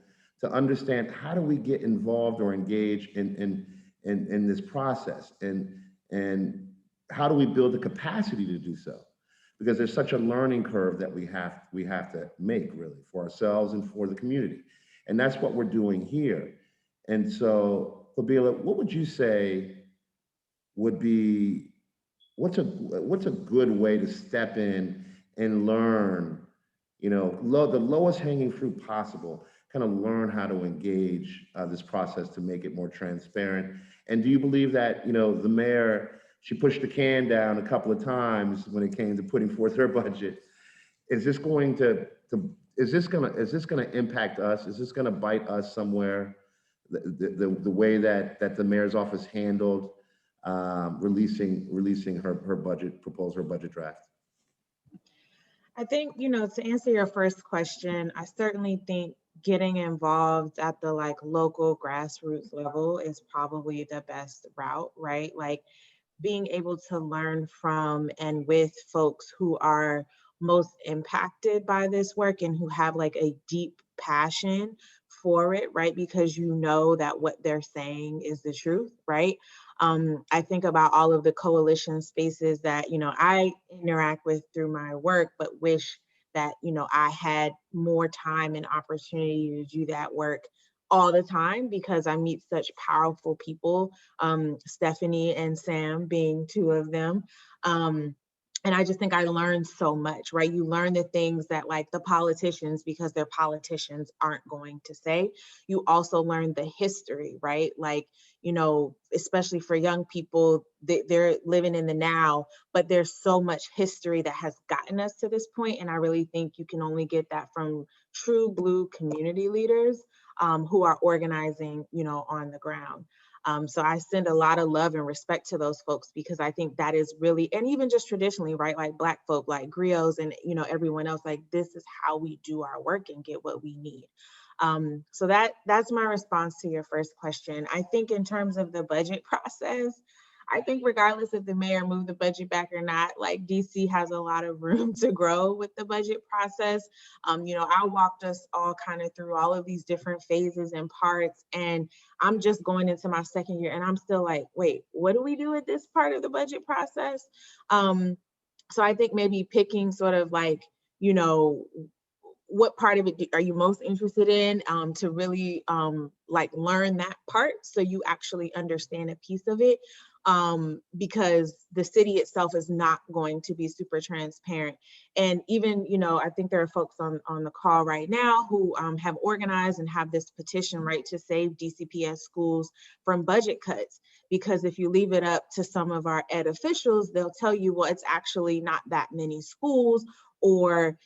to understand how do we get involved or engage in this process, and how do we build the capacity to do so? Because there's such a learning curve that we have to make, really, for ourselves and for the community. And that's what we're doing here. And so, Qubilah, what would you say would be, what's a good way to step in and learn, you know, the lowest hanging fruit possible, kind of learn how to engage this process to make it more transparent? And do you believe that, you know, the mayor, she pushed the can down a couple of times when it came to putting forth her budget? Is this going to is this gonna impact us? Is this gonna bite us somewhere? The way that the mayor's office handled releasing her budget proposal, her budget draft? I think, you know, to answer your first question, I certainly think getting involved at the like local grassroots level is probably the best route, right? Like being able to learn from and with folks who are most impacted by this work and who have like a deep passion for it, right? Because you know that what they're saying is the truth, right? I think about all of the coalition spaces that, you know, I interact with through my work, but wish that, you know, I had more time and opportunity to do that work all the time because I meet such powerful people, Stephanie and Sam being two of them. And I just think I learned so much, right? You learn the things that like the politicians, because they're politicians, aren't going to say. You also learn the history, right? Like, you know, especially for young people, they're living in the now, but there's so much history that has gotten us to this point. And I really think you can only get that from true blue community leaders who are organizing, you know, on the ground. So I send a lot of love and respect to those folks because I think that is really, and even just traditionally, right? Like Black folk, like griots and, you know, everyone else, like this is how we do our work and get what we need. So that's my response to your first question. I think in terms of the budget process, I think regardless if the mayor moved the budget back or not, like DC has a lot of room to grow with the budget process. You know, I walked us all kind of through all of these different phases and parts, and I'm just going into my second year and I'm still like, wait, what do we do with this part of the budget process? So I think maybe picking sort of like, you know, what part of it are you most interested in to really like learn that part so you actually understand a piece of it, because the city itself is not going to be super transparent. And even, you know, I think there are folks on the call right now who have organized and have this petition, right, to save DCPS schools from budget cuts. Because if you leave it up to some of our ed officials, they'll tell you, well, it's actually not that many schools, or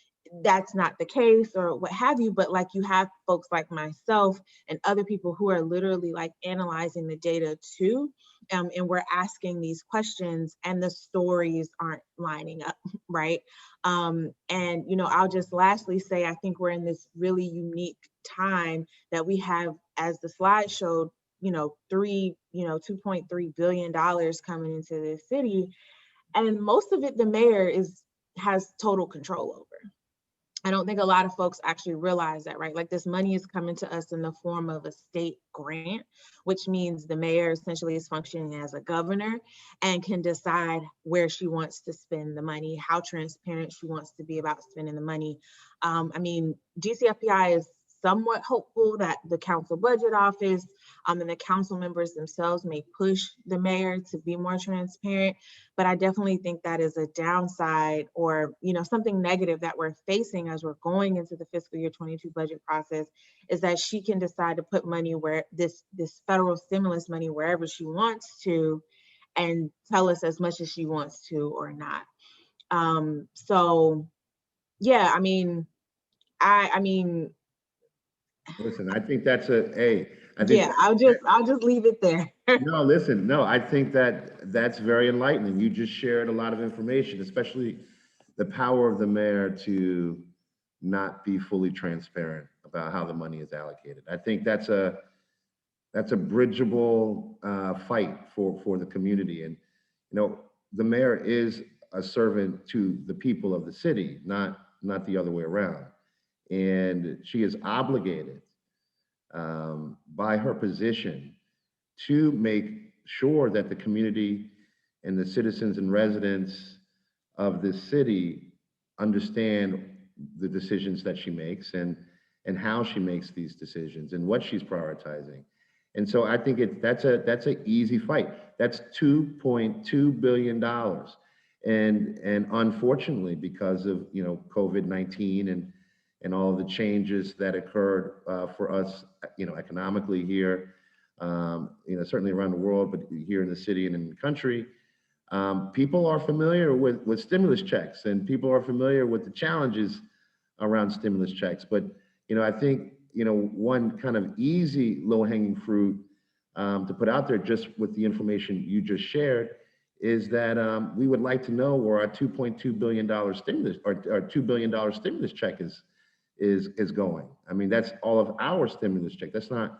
that's not the case, or what have you. But like you have folks like myself and other people who are literally like analyzing the data too, and we're asking these questions and the stories aren't lining up, right? And you know, I'll just lastly say I think we're in this really unique time that we have, as the slide showed, you know, $2.3 billion coming into the city, and most of it the mayor has total control over. I don't think a lot of folks actually realize that, right? Like this money is coming to us in the form of a state grant, which means the mayor essentially is functioning as a governor and can decide where she wants to spend the money, how transparent she wants to be about spending the money. I mean, DCFPI is somewhat hopeful that the council budget office and the council members themselves may push the mayor to be more transparent. But I definitely think that is a downside, or, you know, something negative that we're facing as we're going into the fiscal year 22 budget process, is that she can decide to put money where this federal stimulus money wherever she wants to, and tell us as much as she wants to or not. So yeah, I mean, Listen, I think that's I think, yeah, I'll just leave it there. no, listen, no, I think that's very enlightening. You just shared a lot of information, especially the power of the mayor to not be fully transparent about how the money is allocated. I think that's a bridgeable fight for the community. And, you know, the mayor is a servant to the people of the city, not the other way around. And she is obligated by her position to make sure that the community and the citizens and residents of this city understand the decisions that she makes and how she makes these decisions and what she's prioritizing. And so I think that's an easy fight. That's $2.2 billion. And unfortunately, because of, you know, COVID-19 and all of the changes that occurred for us, you know, economically here, you know, certainly around the world, but here in the city and in the country, people are familiar with stimulus checks, and people are familiar with the challenges around stimulus checks. But, you know, I think, you know, one kind of easy low-hanging fruit to put out there, just with the information you just shared, is that we would like to know where our $2.2 billion stimulus or $2 billion stimulus check is going. I mean, that's all of our stimulus check. That's not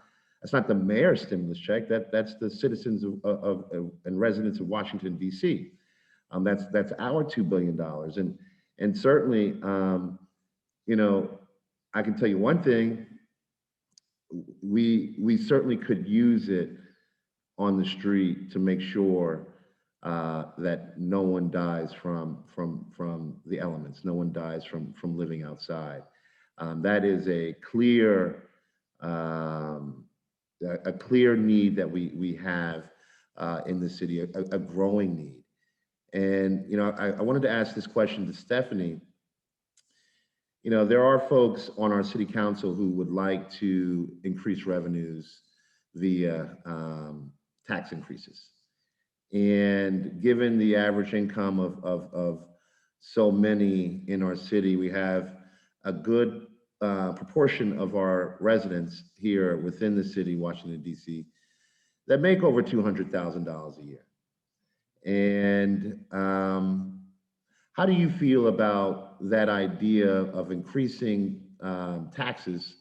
the mayor's stimulus check. That's the citizens and residents of Washington, D.C. That's our $2 billion. And certainly, you know, I can tell you one thing, we certainly could use it on the street to make sure that no one dies from the elements, no one dies from living outside. That is a clear need that we have in the city, a growing need. And you know, I wanted to ask this question to Stephanie. You know, there are folks on our city council who would like to increase revenues via tax increases. And given the average income of so many in our city, we have a good proportion of our residents here within the city, Washington, D.C., that make over $200,000 a year. And how do you feel about that idea of increasing taxes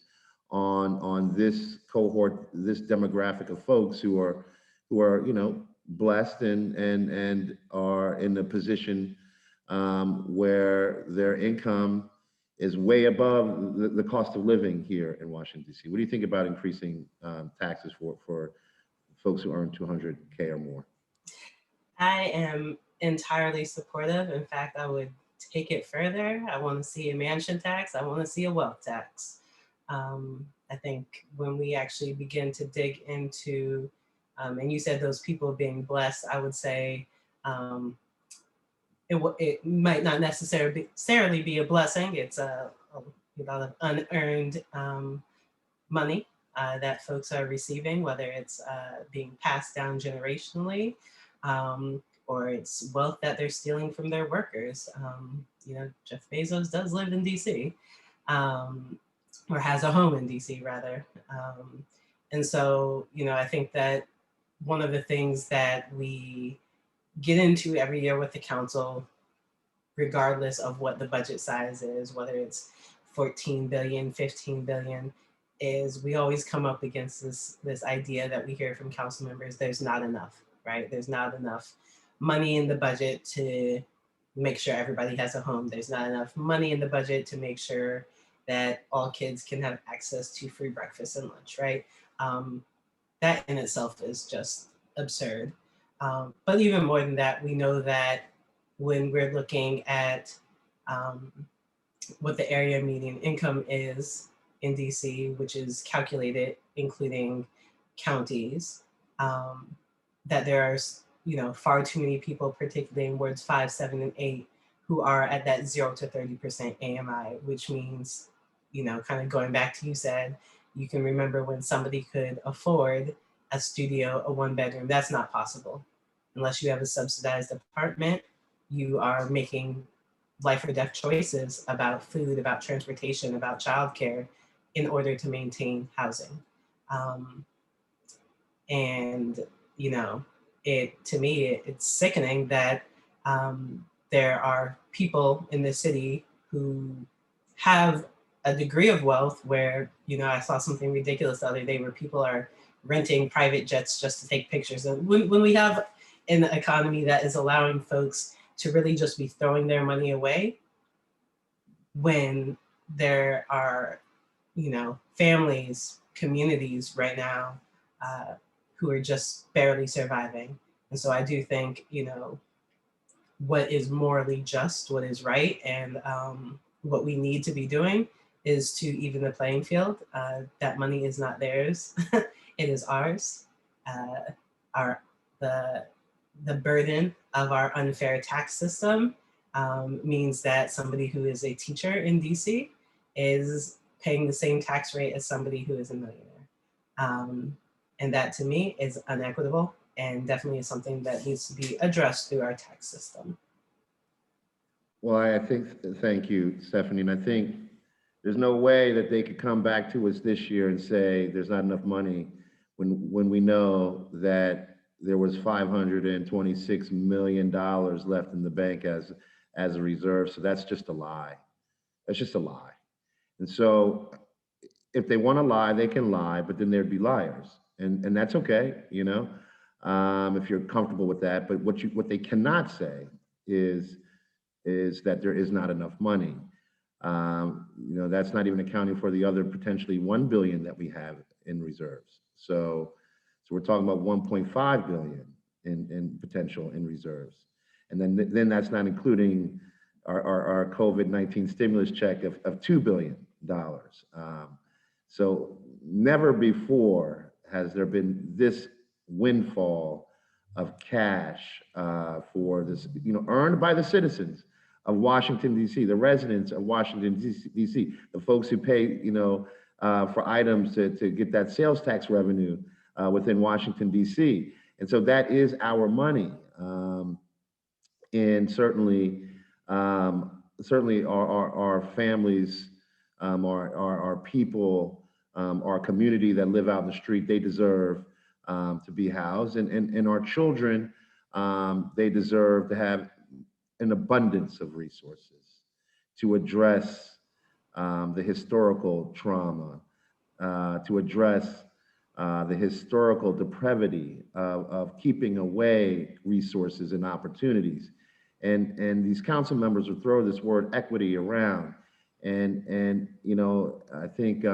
on this cohort, this demographic of folks who are you know, blessed and are in a position where their income is way above the cost of living here in Washington, D.C. What do you think about increasing taxes for folks who earn 200K or more? I am entirely supportive. In fact, I would take it further. I want to see a mansion tax. I want to see a wealth tax. I think when we actually begin to dig into, and you said those people being blessed, I would say it might not necessarily be a blessing. It's a lot of unearned money that folks are receiving, whether it's being passed down generationally, or it's wealth that they're stealing from their workers. You know, Jeff Bezos does live in DC, or has a home in DC rather. And so, you know, I think that one of the things that we get into every year with the council, regardless of what the budget size is, whether it's 14 billion, 15 billion, is we always come up against this idea that we hear from council members, there's not enough, right? There's not enough money in the budget to make sure everybody has a home. There's not enough money in the budget to make sure that all kids can have access to free breakfast and lunch, right? That in itself is just absurd. But even more than that, we know that when we're looking at what the area median income is in DC, which is calculated including counties, that there are, you know, far too many people, particularly in wards 5, 7, and 8, who are at that 0 to 30% AMI, which means, you know, kind of going back to you said, you can remember when somebody could afford a studio, a 1-bedroom. That's not possible. Unless you have a subsidized apartment, you are making life or death choices about food, about transportation, about childcare in order to maintain housing. And, you know, to me, it's sickening that there are people in the city who have a degree of wealth where, you know, I saw something ridiculous the other day where people are renting private jets just to take pictures. And when we have an economy that is allowing folks to really just be throwing their money away, when there are, you know, families, communities right now who are just barely surviving. And so I do think, you know, what is morally just, what is right, and what we need to be doing is to even the playing field. That money is not theirs, it is ours. The burden of our unfair tax system means that somebody who is a teacher in DC is paying the same tax rate as somebody who is a millionaire. And that to me is unequitable and definitely is something that needs to be addressed through our tax system. Well, I think, thank you, Stephanie. And I think there's no way that they could come back to us this year and say there's not enough money when we know that there was $526 million left in the bank as a reserve. So that's just a lie. That's just a lie. And so if they want to lie, they can lie, but then there'd be liars. And that's okay, you know, if you're comfortable with that. But what they cannot say is is that there is not enough money. That's not even accounting for the other potentially 1 billion that we have in reserves. So we're talking about 1.5 billion in potential in reserves. And then that's not including our COVID-19 stimulus check of $2 billion. So never before has there been this windfall of cash for this, earned by the citizens of Washington, D.C., the residents of Washington, D.C., the folks who pay, for items to get that sales tax revenue within Washington, D.C. And so that is our money. And certainly our families, our people, our community that live out in the street, they deserve to be housed. And our children, they deserve to have an abundance of resources to address the historical trauma, to address the historical depravity of keeping away resources and opportunities. And these council members will throw this word equity around. And I think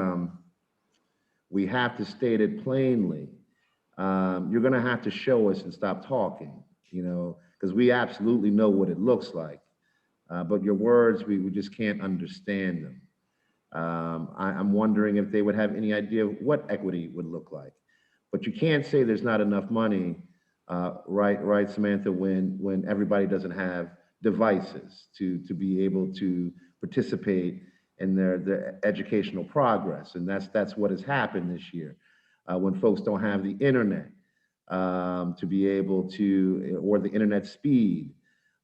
we have to state it plainly. You're gonna have to show us and stop talking, because we absolutely know what it looks like. But your words, we just can't understand them. I'm wondering if they would have any idea of what equity would look like. But you can't say there's not enough money, right, Samantha, when everybody doesn't have devices to be able to participate in their educational progress. And that's what has happened this year. When folks don't have the internet to be able to, or the internet speed,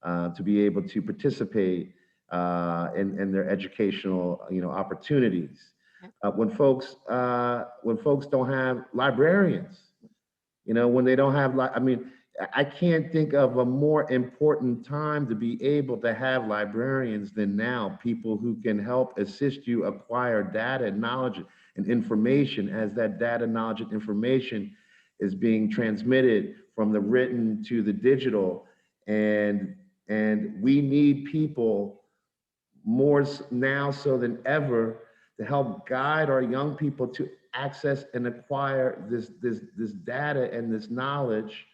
to be able to participate in their educational, opportunities. When folks don't have librarians, when they don't have, I can't think of a more important time to be able to have librarians than now, people who can help assist you acquire data and knowledge and information as that data, knowledge, and information is being transmitted from the written to the digital. And we need people more now so than ever to help guide our young people to access and acquire this data and this knowledge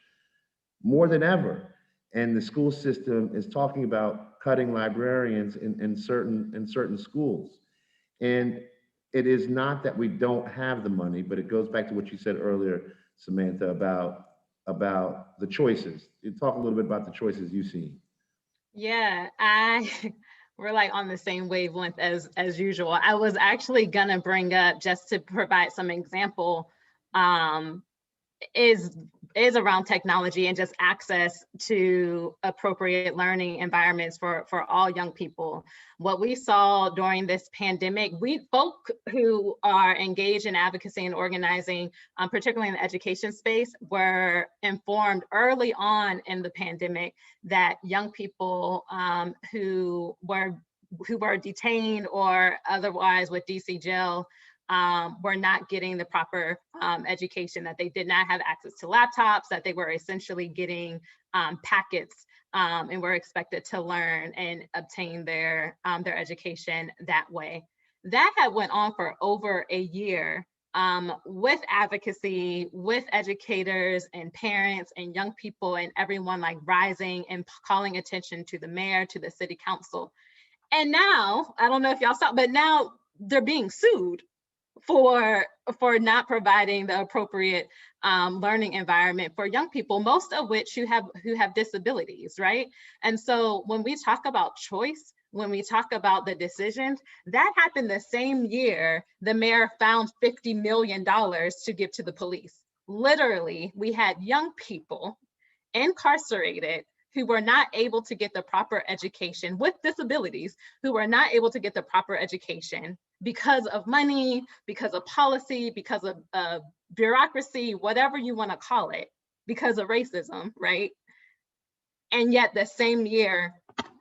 more than ever. And the school system is talking about cutting librarians in certain schools. And it is not that we don't have the money, but it goes back to what you said earlier, Samantha, about the choices. You talk a little bit about the choices you've seen. Yeah, we're like on the same wavelength as usual. I was actually gonna bring up, just to provide some example, is around technology and just access to appropriate learning environments for all young people. What we saw during this pandemic, folk who are engaged in advocacy and organizing, particularly in the education space, were informed early on in the pandemic that young people who were detained or otherwise with DC jail were not getting the proper education, that they did not have access to laptops, that they were essentially getting packets and were expected to learn and obtain their education that way. That had went on for over a year with advocacy, with educators and parents and young people and everyone like rising and calling attention to the mayor, to the city council. And now, I don't know if y'all saw, but now they're being sued for not providing the appropriate learning environment for young people, most of which who have disabilities, right? And so when we talk about choice, when we talk about the decisions, that happened the same year the mayor found $50 million to give to the police. Literally, we had young people incarcerated who were not able to get the proper education, with disabilities, who were not able to get the proper education because of money, because of policy, because of bureaucracy, whatever you want to call it, because of racism, right? And yet the same year,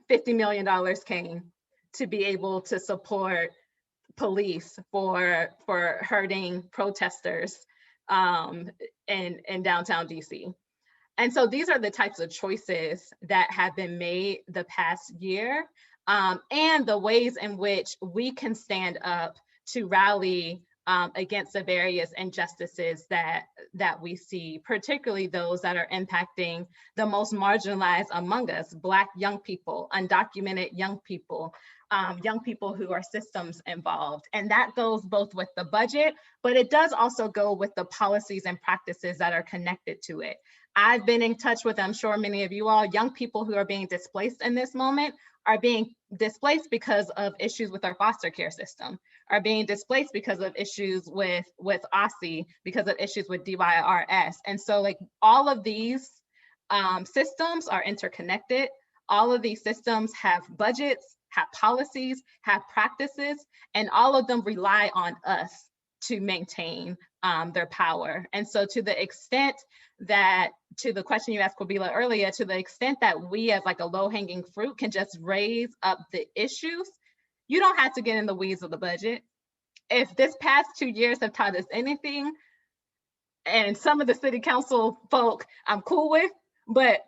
$50 million came to be able to support police for hurting protesters in downtown DC. And so these are the types of choices that have been made the past year, and the ways in which we can stand up to rally against the various injustices that we see, particularly those that are impacting the most marginalized among us, Black young people, undocumented young people who are systems involved. And that goes both with the budget, but it does also go with the policies and practices that are connected to it. I've been in touch with, I'm sure many of you all, young people who are being displaced in this moment are being displaced because of issues with our foster care system, are being displaced because of issues with OSSI, because of issues with DYRS. And so like all of these systems are interconnected. All of these systems have budgets, have policies, have practices, and all of them rely on us to maintain their power. And so to the extent that, to the question you asked Qubilah earlier, to the extent that we as like a low-hanging fruit can just raise up the issues, you don't have to get in the weeds of the budget. If this past 2 years have taught us anything, and some of the city council folk I'm cool with, but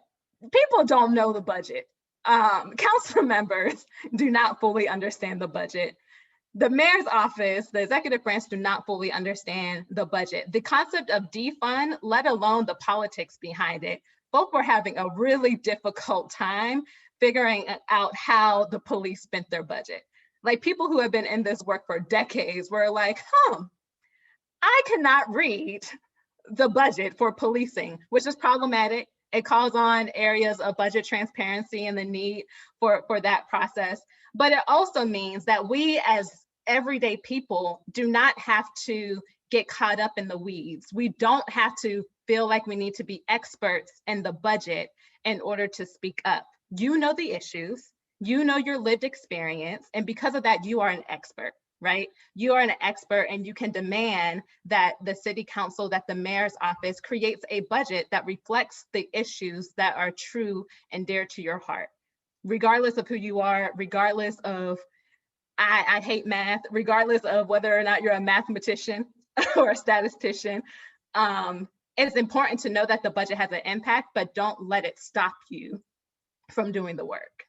people don't know the budget. Council members do not fully understand the budget. The mayor's office, the executive branch do not fully understand the budget. The concept of defund, let alone the politics behind it, folk were having a really difficult time figuring out how the police spent their budget. Like people who have been in this work for decades were like, I cannot read the budget for policing, which is problematic. It calls on areas of budget transparency and the need for that process. But it also means that we as everyday people do not have to get caught up in the weeds. We don't have to feel like we need to be experts in the budget in order to speak up. You know the issues, you know your lived experience, and because of that, you are an expert, right? You are an expert and you can demand that the city council, that the mayor's office creates a budget that reflects the issues that are true and dear to your heart, regardless of who you are, regardless of, I hate math, regardless of whether or not you're a mathematician or a statistician. It's important to know that the budget has an impact, but don't let it stop you from doing the work.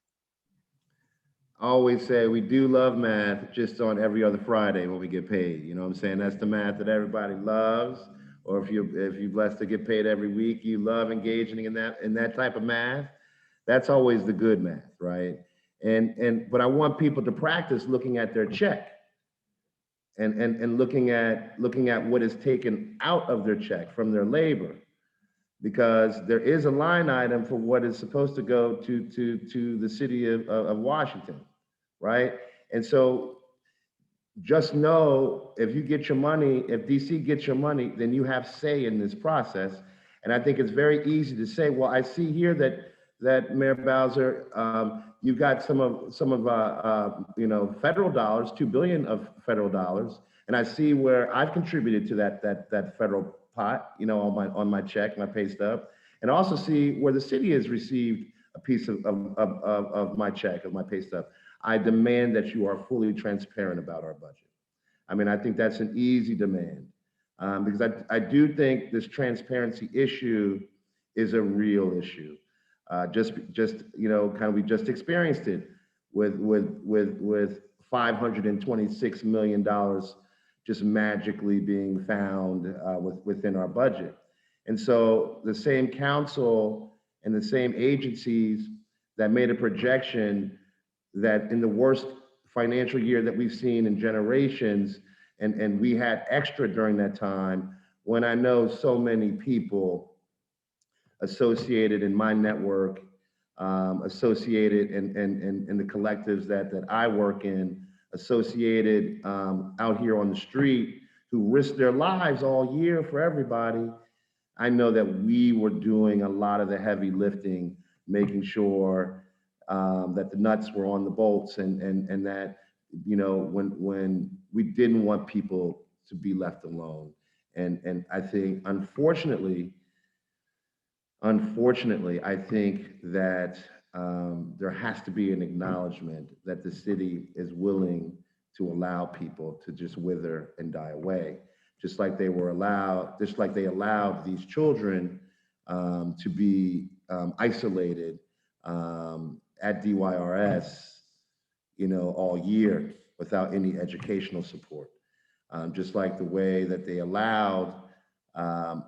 I always say we do love math, just on every other Friday when we get paid. You know what I'm saying? That's the math that everybody loves. Or if you're blessed to get paid every week, you love engaging in that type of math. That's always the good math, right? But I want people to practice looking at their check and looking at what is taken out of their check from their labor, because there is a line item for what is supposed to go to the city of Washington, right? And so just know, if you get your money, if DC gets your money, then you have say in this process. And I think it's very easy to say, well, I see here that Mayor Bowser, you've got some of federal dollars, $2 billion of federal dollars, and I see where I've contributed to that federal pot, on my check, my pay stub, and also see where the city has received a piece of my check, of my pay stub. I demand that you are fully transparent about our budget. I mean, I think that's an easy demand, because I do think this transparency issue is a real issue. We just experienced it with $526 million just magically being found within our budget. And so the same council and the same agencies that made a projection that in the worst financial year that we've seen in generations, and we had extra during that time, when I know so many people associated in my network, associated in the collectives that I work in, associated out here on the street, who risked their lives all year for everybody. I know that we were doing a lot of the heavy lifting, making sure that the nuts were on the bolts, and that, when we didn't want people to be left alone. And I think, unfortunately, I think that there has to be an acknowledgement that the city is willing to allow people to just wither and die away, just like they allowed these children to be isolated at DYRS, all year without any educational support. Just like the way that they allowed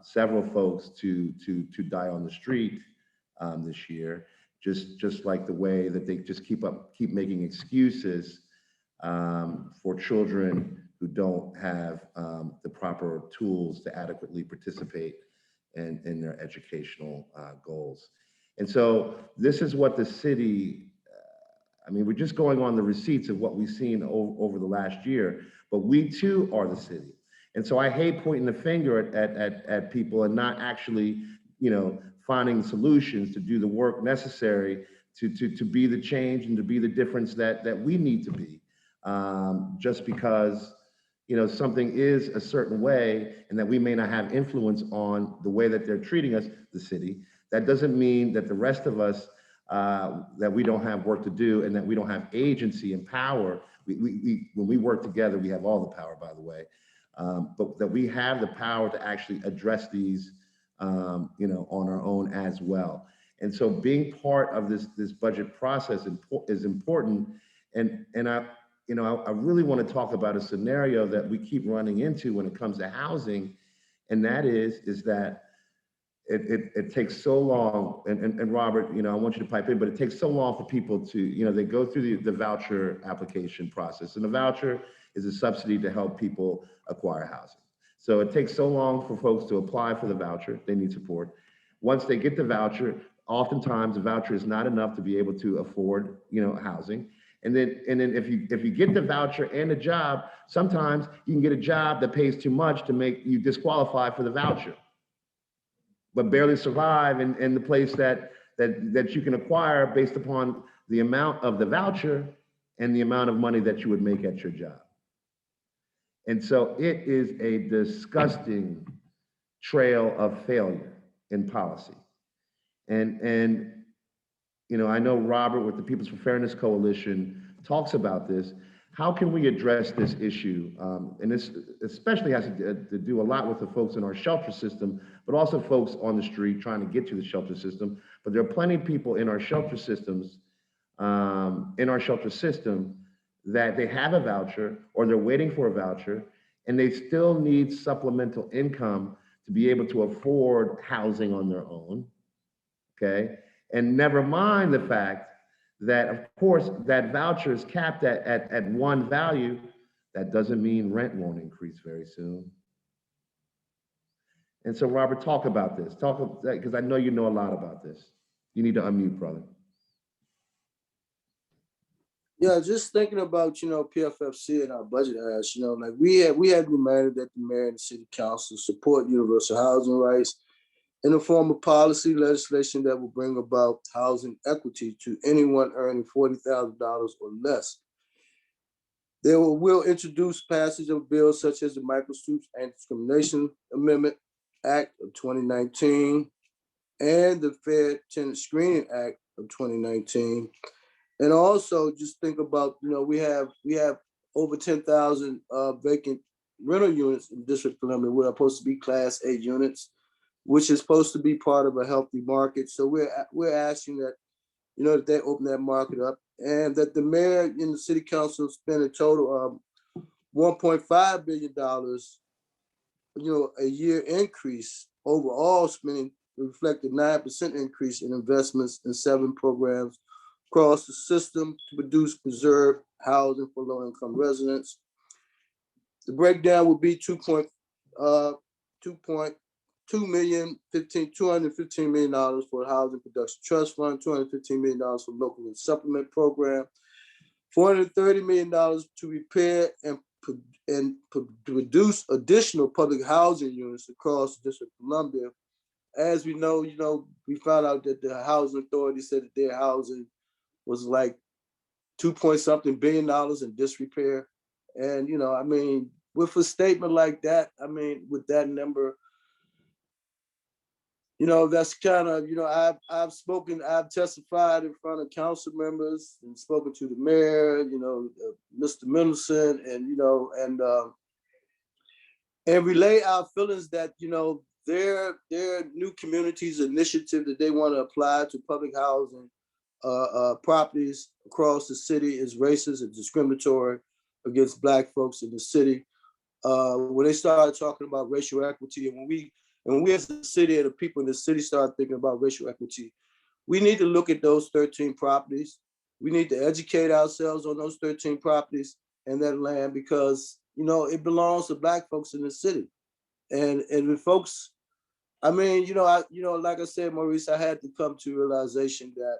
several folks to die on the street this year, just like the way that they just keep making excuses for children who don't have the proper tools to adequately participate in their educational goals. And so this is what the city, we're just going on the receipts of what we've seen over the last year, but we too are the city. And so I hate pointing the finger at people and not actually, finding solutions to do the work necessary to be the change and to be the difference that we need to be. Just because, something is a certain way and that we may not have influence on the way that they're treating us, the city, that doesn't mean that the rest of us, that we don't have work to do and that we don't have agency and power. When we work together, we have all the power, by the way, but that we have the power to actually address these, on our own as well. And so being part of this budget process is important. And I really want to talk about a scenario that we keep running into when it comes to housing, and that is that it takes so long, and Robert, I want you to pipe in, but it takes so long for people to, they go through the voucher application process, and the voucher is a subsidy to help people acquire housing. So it takes so long for folks to apply for the voucher. They need support. Once they get the voucher, oftentimes the voucher is not enough to be able to afford, housing. And then if you get the voucher and a job, sometimes you can get a job that pays too much to make you disqualify for the voucher, but barely survive in the place that you can acquire based upon the amount of the voucher and the amount of money that you would make at your job. And so it is a disgusting trail of failure in policy. And I know Robert with the People's for Fairness Coalition talks about this. How can we address this issue? And this especially has to do a lot with the folks in our shelter system, but also folks on the street trying to get to the shelter system. But there are plenty of people in our shelter systems, that they have a voucher or they're waiting for a voucher, and they still need supplemental income to be able to afford housing on their own, okay? And never mind the fact that, of course, that voucher is capped at one value. That doesn't mean rent won't increase very soon. And so, Robert, talk about this. Because I know you know a lot about this. You need to unmute, brother. Yeah, just thinking about, PFFC and our budget as, like we had demanded that the mayor and the city council support universal housing rights in the form of policy legislation that will bring about housing equity to anyone earning $40,000 or less. They will introduce passage of bills such as the Micro-Stoops Anti-Discrimination Amendment Act of 2019 and the Fair Tenant Screening Act of 2019. And also just think about, we have over 10,000 vacant rental units in District Columbia. We're supposed to be Class A units, which is supposed to be part of a healthy market. So we're asking that, that they open that market up and that the mayor and the city council spend a total of $1.5 billion, a year increase overall spending reflect a 9% increase in investments in 7 programs across the system to produce preserve housing for low-income residents. The breakdown would be $215 million for the Housing Production Trust Fund, $215 million for local and supplement program, $430 million to repair and produce additional public housing units across the District of Columbia. As we know, we found out that the housing authority said that their housing was like $2.something billion in disrepair. And, with a statement like that, with that number, that's kind of, I've testified in front of council members and spoken to the mayor, Mr. Mendelson, and relay our feelings that, their new communities initiative that they want to apply to public housing properties across the city is racist and discriminatory against Black folks in the city. When they started talking about racial equity, and when we as the city and the people in the city started thinking about racial equity, we need to look at those 13 properties. We need to educate ourselves on those 13 properties and that land, because it belongs to Black folks in the city. And the folks, I mean, like I said, Maurice, I had to come to realization that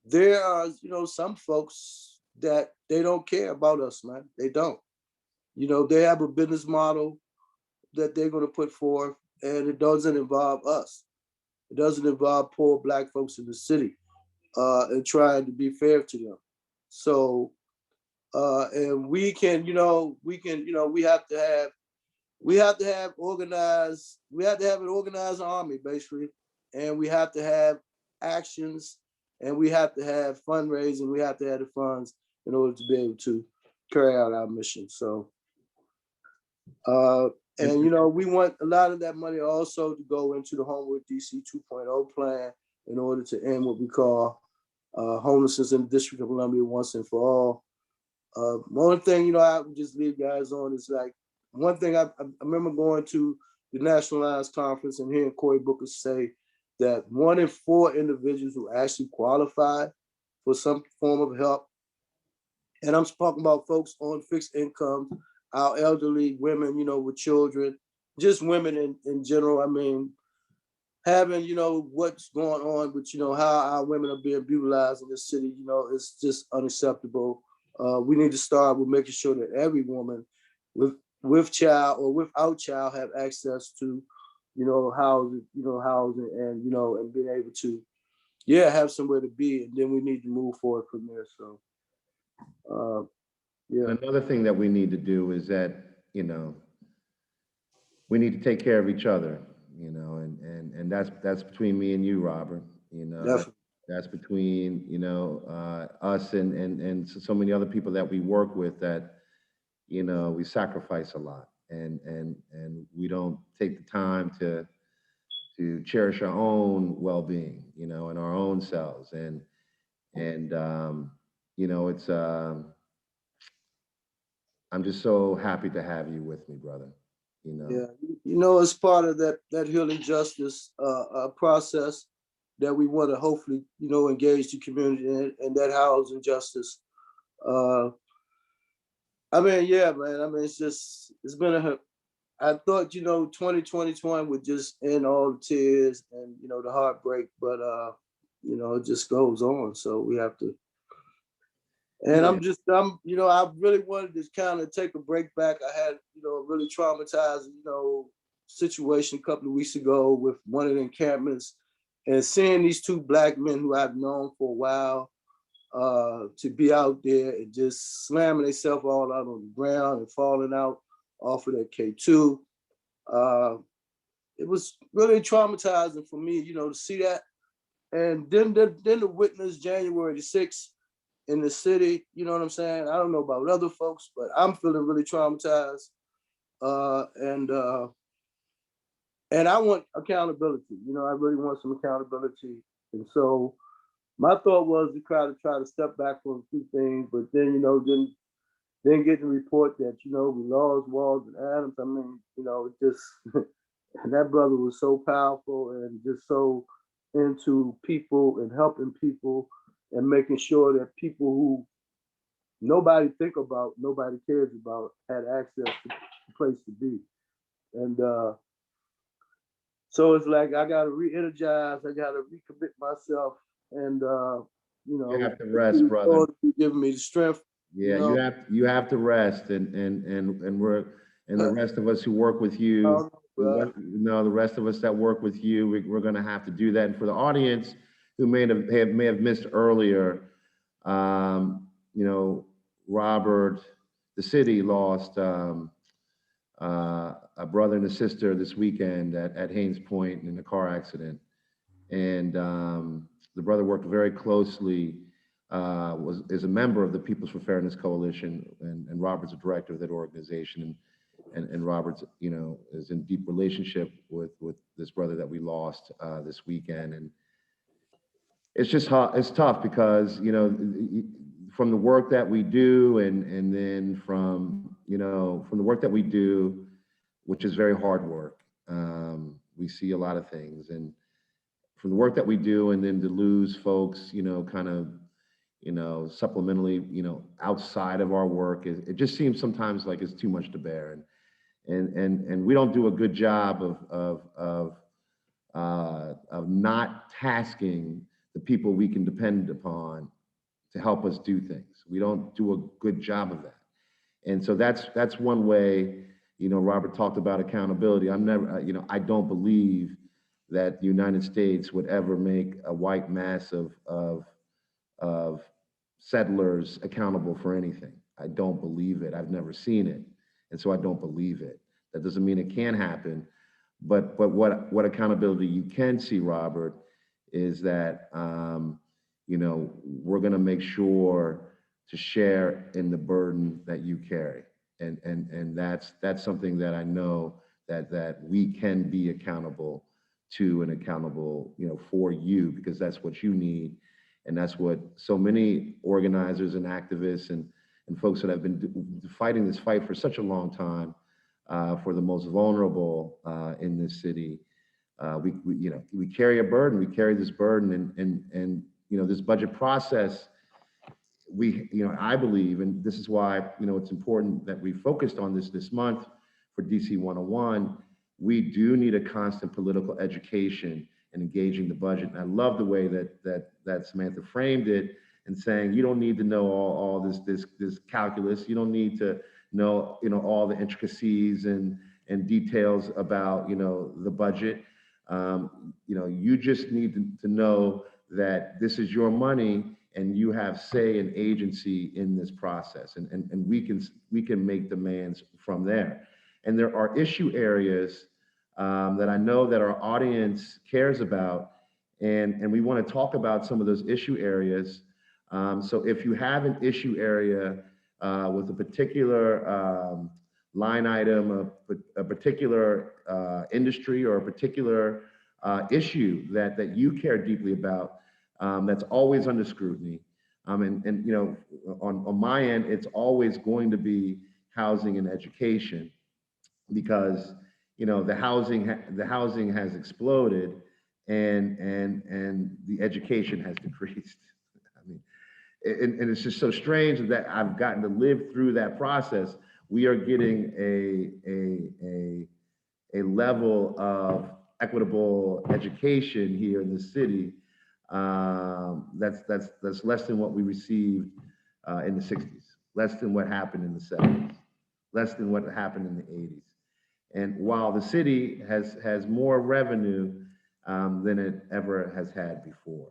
there are some folks that they don't care about us, man. They don't. They have a business model that they're going to put forth, and it doesn't involve us. It doesn't involve poor Black folks in the city, and trying to be fair to them. So, and we have to have an organized army, basically, and we have to have actions, and we have to have fundraising. We have to have the funds in order to be able to carry out our mission. So, and we want a lot of that money also to go into the Homewood DC 2.0 plan in order to end what we call homelessness in the District of Columbia once and for all. One thing, I would just leave guys on is like, one thing I remember going to the Nationalized Conference and hearing Cory Booker say that 1 in 4 individuals who actually qualify for some form of help, and I'm talking about folks on fixed income, our elderly women, with children, just women in general. I mean, having, what's going on with, how our women are being brutalized in this city, it's just unacceptable. We need to start with making sure that every woman with child or without child have access to, housing, and, and being able to, have somewhere to be. And then we need to move forward from there. So, yeah. Another thing that we need to do is that, we need to take care of each other, and that's between me and you, Robert, Definitely. that's between, us and so many other people that we work with that, we sacrifice a lot, and we don't take the time to cherish our own well-being, and our own selves. And it's, I'm just so happy to have you with me, brother. Yeah, it's part of that healing justice process that we want to hopefully, engage the community in, and that housing justice. I mean, yeah, man. I mean, it's been I thought, 2021 would just end all the tears and, the heartbreak, but, it just goes on. So we have to. And Yeah. I really wanted to kind of take a break back. I had, a really traumatizing, situation a couple of weeks ago with one of the encampments, and seeing these 2 Black men who I've known for a while, to be out there and just slamming themselves all out on the ground and falling out off of that K2. It was really traumatizing for me, to see that. And then to witness January the 6th in the city, you know what I'm saying? I don't know about other folks, but I'm feeling really traumatized. And I want accountability. I really want some accountability. And so my thought was to try to step back from a few things, but then, then get the report that, we lost Walls and Adams. I mean, it just, that brother was so powerful and just so into people and helping people and making sure that people who nobody think about, nobody cares about, had access to a place to be. And so it's like, I got to re-energize, I got to recommit myself, and you have to rest, brother. Giving me the strength. Yeah, you have to rest, and the rest of us who work with you, the rest of us that work with you, we're going to have to do that. And for the audience who may have missed earlier, Robert, the city lost a brother and a sister this weekend at Haynes Point in a car accident, and the brother worked very closely. Is a member of the Peoples for Fairness Coalition, and Robert's a director of that organization. and Robert's, you know, is in deep relationship with this brother that we lost this weekend. And it's just it's tough because, you know, from the work that we do and then from, you know, from the work that we do, which is very hard work, we see a lot of things. And from the work that we do and then to lose folks, you know, kind of, you know, supplementally, you know, outside of our work, it just seems sometimes like it's too much to bear. And we don't do a good job of not tasking the people we can depend upon to help us do things. We don't do a good job of that. And so that's one way, you know, Robert talked about accountability. I'm never, you know, I don't believe that the United States would ever make a white mass of settlers accountable for anything. I don't believe it. I've never seen it. And so I don't believe it. That doesn't mean it can't happen. But what accountability you can see, Robert, is that, you know, we're going to make sure to share in the burden that you carry. And that's something that I know that we can be accountable to and accountable, you know, for you, because that's what you need. And that's what so many organizers and activists and folks that have been fighting this fight for such a long time for the most vulnerable in this city. We you know, we carry a burden. We carry this burden, and you know, this budget process. You know, I believe, and this is why, you know, it's important that we focused on this month for DC 101. We do need a constant political education and engaging the budget. And I love the way that Samantha framed it and saying, you don't need to know all this calculus. You don't need to know, you know, all the intricacies and details about, you know, the budget. You know, you just need to know that this is your money and you have say and agency in this process, and we can make demands from there. And there are issue areas that I know that our audience cares about, and we want to talk about some of those issue areas. So if you have an issue area with a particular line item, a particular industry, or a particular issue that you care deeply about, that's always under scrutiny. And you know, on my end, it's always going to be housing and education, because you know the housing has exploded and the education has decreased. I mean, and it's just so strange that I've gotten to live through that process. We are getting a level of equitable education here in the city that's less than what we received in the 60s, less than what happened in the 70s, less than what happened in the 80s. And while the city has more revenue than it ever has had before.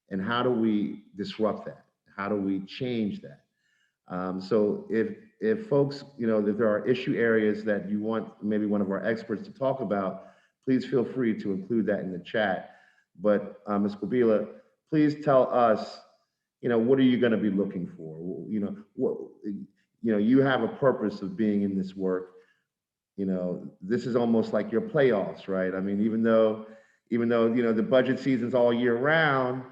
And how do we disrupt that? How do we change that? So if folks, you know, that there are issue areas that you want maybe one of our experts to talk about, please feel free to include that in the chat. But Ms. Qubilah, please tell us, you know, what are you going to be looking for? You have a purpose of being in this work. You know, this is almost like your playoffs, right? I mean, even though you know the budget season's all year round,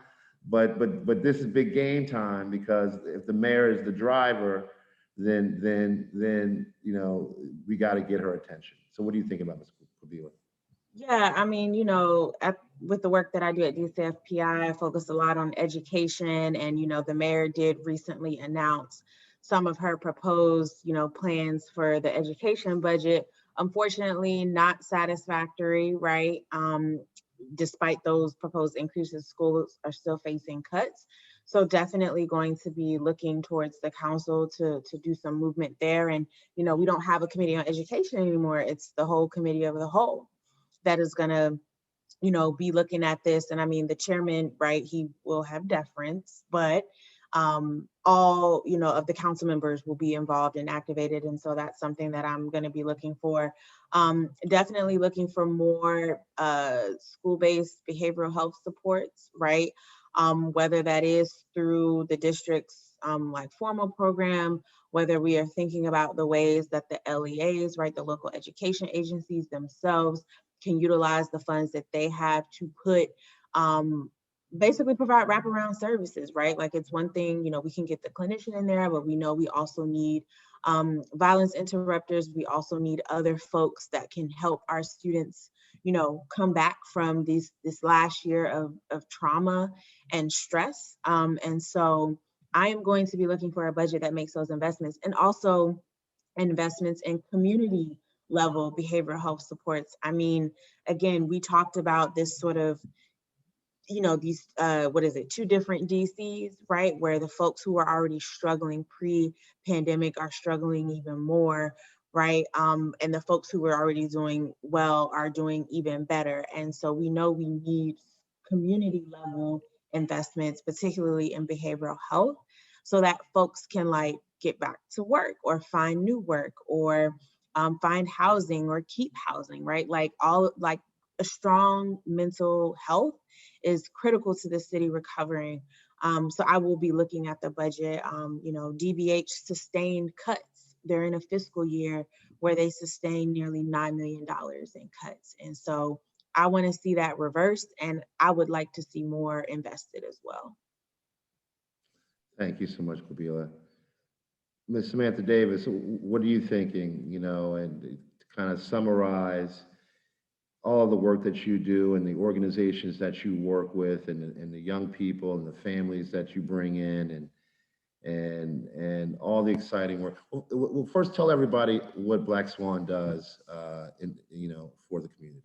but this is big game time, because if the mayor is the driver, then you know, we got to get her attention. So what do you think about Ms. Qubilah? Yeah, I mean, you know, with the work that I do at DCFPI, I focus a lot on education, and you know, the mayor did recently announce some of her proposed, you know, plans for the education budget. Unfortunately, not satisfactory, right? Despite those proposed increases, schools are still facing cuts. So definitely going to be looking towards the council to do some movement there. And, you know, we don't have a committee on education anymore. It's the whole committee of the whole that is going to, you know, be looking at this. And I mean, the chairman, right, he will have deference, but all, you know, of the council members will be involved and activated. And so that's something that I'm going to be looking for. Definitely looking for more school-based behavioral health supports, right? Whether that is through the district's like formal program, whether we are thinking about the ways that the LEAs, right, the local education agencies themselves can utilize the funds that they have to put, basically provide wraparound services, right? Like it's one thing, you know, we can get the clinician in there, but we know we also need violence interrupters. We also need other folks that can help our students, you know, come back from this last year of trauma and stress. And so I am going to be looking for a budget that makes those investments, and also investments in community level behavioral health supports. I mean, again, we talked about this sort of, you know, these, what is it, 2 different DCs, right? Where the folks who are already struggling pre-pandemic are struggling even more, right? And the folks who were already doing well are doing even better. And so we know we need community level investments, particularly in behavioral health, so that folks can like get back to work or find new work, or find housing or keep housing, right? Like all, like a strong mental health is critical to the city recovering. So I will be looking at the budget. You know, DBH sustained cuts. They're in a fiscal year where they sustained nearly $9 million in cuts. And so I want to see that reversed, and I would like to see more invested as well. Thank you so much, Qubilah. Ms. Samantha Davis, what are you thinking, you know, and to kind of summarize all the work that you do and the organizations that you work with, and the young people and the families that you bring in, and all the exciting work. Well, first tell everybody what Black Swan does, you know, for the community.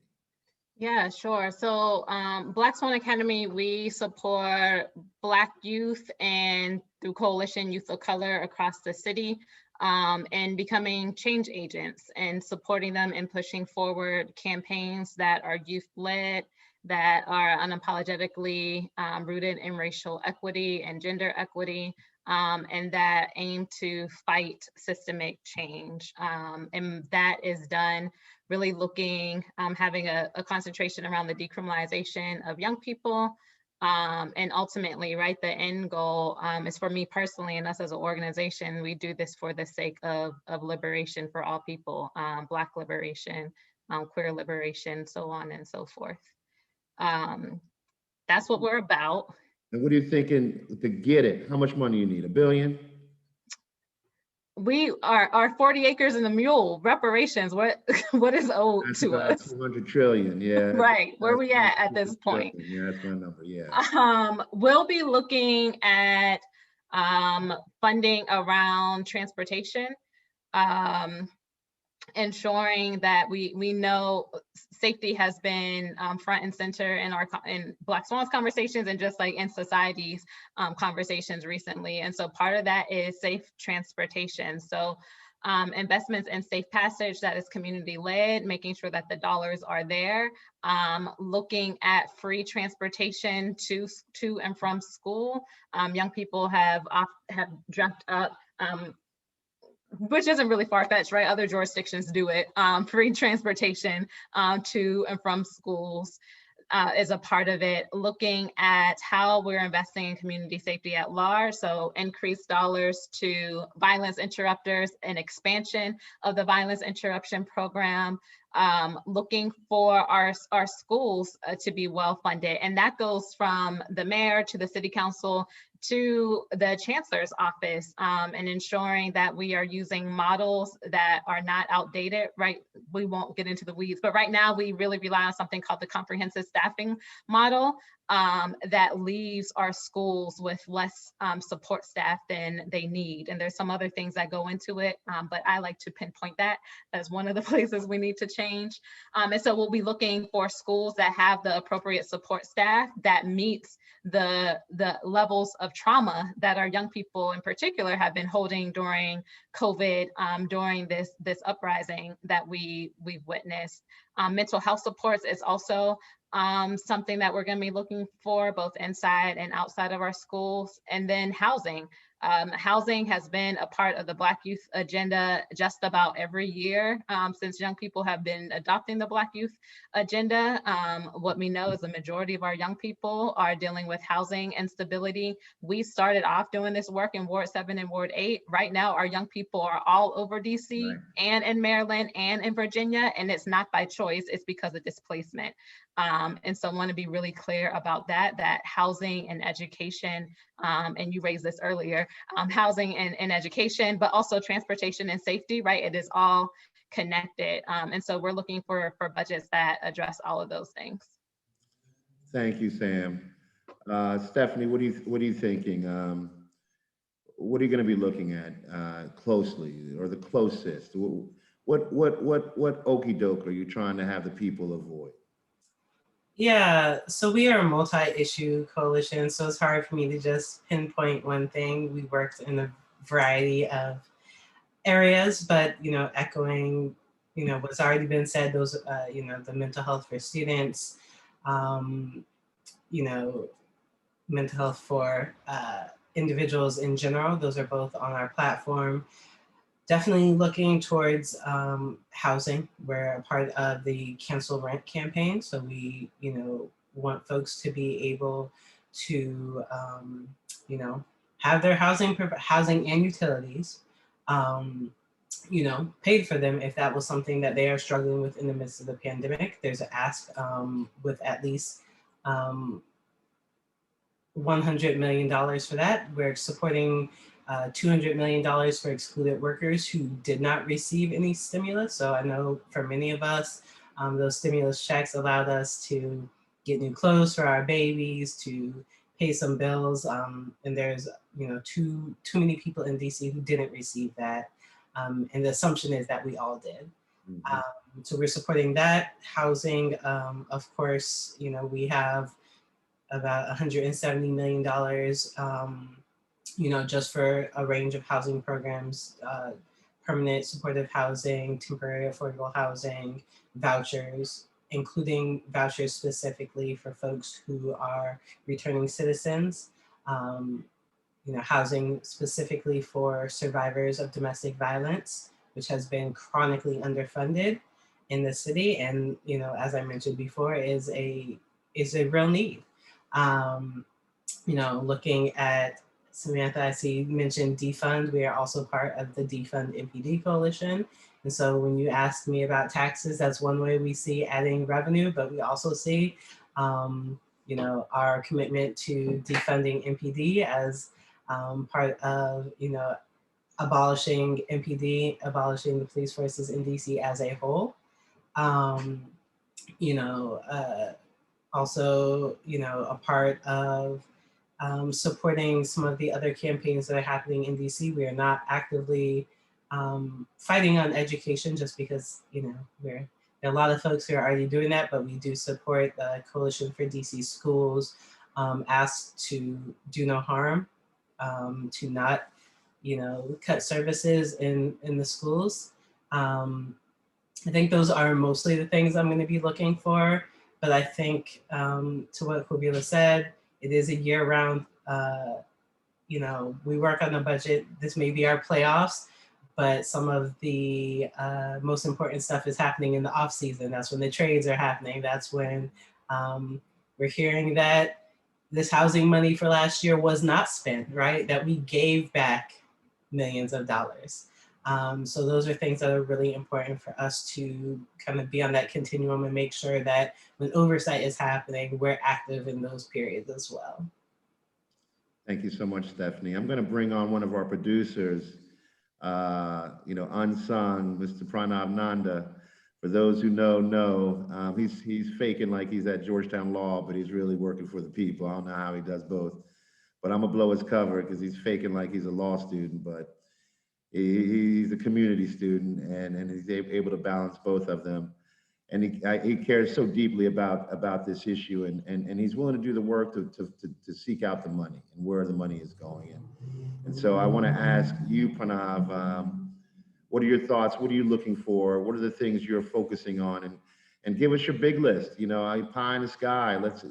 Yeah, sure. So Black Swan Academy, we support Black youth and through Coalition Youth of Color across the city, and becoming change agents and supporting them in pushing forward campaigns that are youth-led, that are unapologetically rooted in racial equity and gender equity, and that aim to fight systemic change. And that is done really looking, having a concentration around the decriminalization of young people. And ultimately, right, the end goal is, for me personally and us as an organization, we do this for the sake of liberation for all people, Black liberation, queer liberation, so on and so forth. That's what we're about. And what are you thinking to get it? How much money you need? $1 billion? We are 40 acres and a mule reparations. What is owed That's to about us? 200 trillion, yeah. Right, where we at this point? Yeah, that's my number, yeah. We'll be looking at funding around transportation, ensuring that we know safety has been front and center in Black Swan's conversations, and just like in society's conversations recently. And so part of that is safe transportation. So investments in safe passage that is community led, making sure that the dollars are there, looking at free transportation to and from school. Young people have dreamt up, which isn't really far-fetched, right? Other jurisdictions do it. Free transportation to and from schools is a part of it. Looking at how we're investing in community safety at large. So increased dollars to violence interrupters and expansion of the violence interruption program. Looking for our schools to be well funded. And that goes from the mayor to the city council to the chancellor's office, and ensuring that we are using models that are not outdated, right? We won't get into the weeds, but right now we really rely on something called the comprehensive staffing model, that leaves our schools with less support staff than they need. And there's some other things that go into it, but I like to pinpoint that as one of the places we need to change. And so we'll be looking for schools that have the appropriate support staff that meets the levels of trauma that our young people in particular have been holding during COVID, during this uprising that we've witnessed. Mental health supports is also something that we're going to be looking for both inside and outside of our schools. And then housing. Housing has been a part of the Black youth agenda just about every year since young people have been adopting the Black youth agenda. What we know is the majority of our young people are dealing with housing instability. We started off doing this work in Ward 7 and Ward 8. Right now, our young people are all over DC Right. and in Maryland and in Virginia, and it's not by choice, it's because of displacement. And so I want to be really clear about that housing and education, and you raised this earlier, housing and education, but also transportation and safety, right? It is all connected. And so we're looking for budgets that address all of those things. Thank you, Sam. Stephanie, what are you thinking? What are you going to be looking at closely, or the closest? What okie doke are you trying to have the people avoid? Yeah, so we are a multi-issue coalition, so it's hard for me to just pinpoint one thing. We worked in a variety of areas, but echoing what's already been said, those the mental health for students, mental health for individuals in general. Those are both on our platform. Definitely looking towards housing. We're a part of the Cancel Rent campaign. So we, want folks to be able to, have their housing and utilities, paid for them if that was something that they are struggling with in the midst of the pandemic. There's an ask with at least $100 million for that. We're supporting $200 million for excluded workers who did not receive any stimulus. So I know for many of us, those stimulus checks allowed us to get new clothes for our babies, to pay some bills. And there's too many people in DC who didn't receive that. And the assumption is that we all did. Mm-hmm. So we're supporting that. Housing, of course, we have about $170 million just for a range of housing programs, permanent supportive housing, temporary affordable housing, vouchers, including vouchers specifically for folks who are returning citizens, housing specifically for survivors of domestic violence, which has been chronically underfunded in the city. And, as I mentioned before, is a real need. Looking at Samantha, I see you mentioned defund. We are also part of the Defund MPD coalition. And so when you asked me about taxes, that's one way we see adding revenue, but we also see, our commitment to defunding MPD as part of, abolishing MPD, abolishing the police forces in DC as a whole. Also, a part of supporting some of the other campaigns that are happening in DC. We are not actively fighting on education just because, there are a lot of folks who are already doing that, but we do support the Coalition for DC Schools, asked to do no harm, to not, cut services in the schools. I think those are mostly the things I'm going to be looking for. But I think to what Qubilah said, it is a year-round, we work on a budget. This may be our playoffs, but some of the most important stuff is happening in the off season. That's when the trades are happening. That's when we're hearing that this housing money for last year was not spent, right? That we gave back millions of dollars. So those are things that are really important for us to kind of be on that continuum and make sure that when oversight is happening, we're active in those periods as well. Thank you so much, Stephanie. I'm going to bring on one of our producers, unsung, Mr. Pranav Nanda. For those who know, he's faking like he's at Georgetown Law, but he's really working for the people. I don't know how he does both, but I'm gonna blow his cover because he's faking like he's a law student, but he's a community student, and he's able to balance both of them. And he cares so deeply about this issue, and he's willing to do the work to seek out the money and where the money is going in. And so I want to ask you, Pranav, what are your thoughts? What are you looking for? What are the things you're focusing on? And give us your big list. Pie in the sky. Let's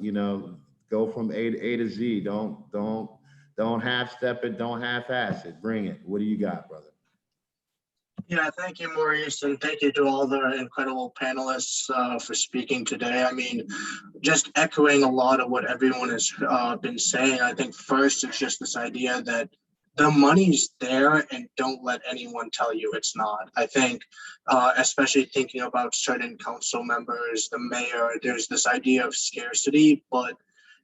go from A to Z. Don't Don't half-step it, don't half-ass it. Bring it. What do you got, brother? Yeah, thank you, Maurice, and thank you to all the incredible panelists for speaking today. I mean, just echoing a lot of what everyone has been saying. I think first it's just this idea that the money's there and don't let anyone tell you it's not. I think, especially thinking about certain council members, the mayor, there's this idea of scarcity, but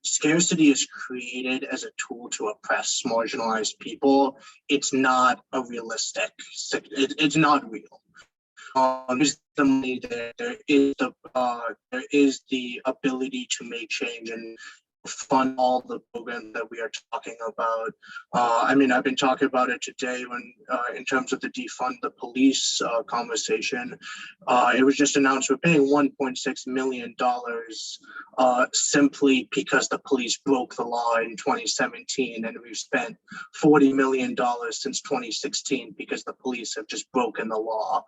scarcity is created as a tool to oppress marginalized people. It's not a realistic, it's not real. There's the money there, there is the ability to make change and fund all the programs that we are talking about. I mean, I've been talking about it today when, in terms of the defund the police conversation, it was just announced we're paying $1.6 million simply because the police broke the law in 2017, and we've spent $40 million since 2016 because the police have just broken the law.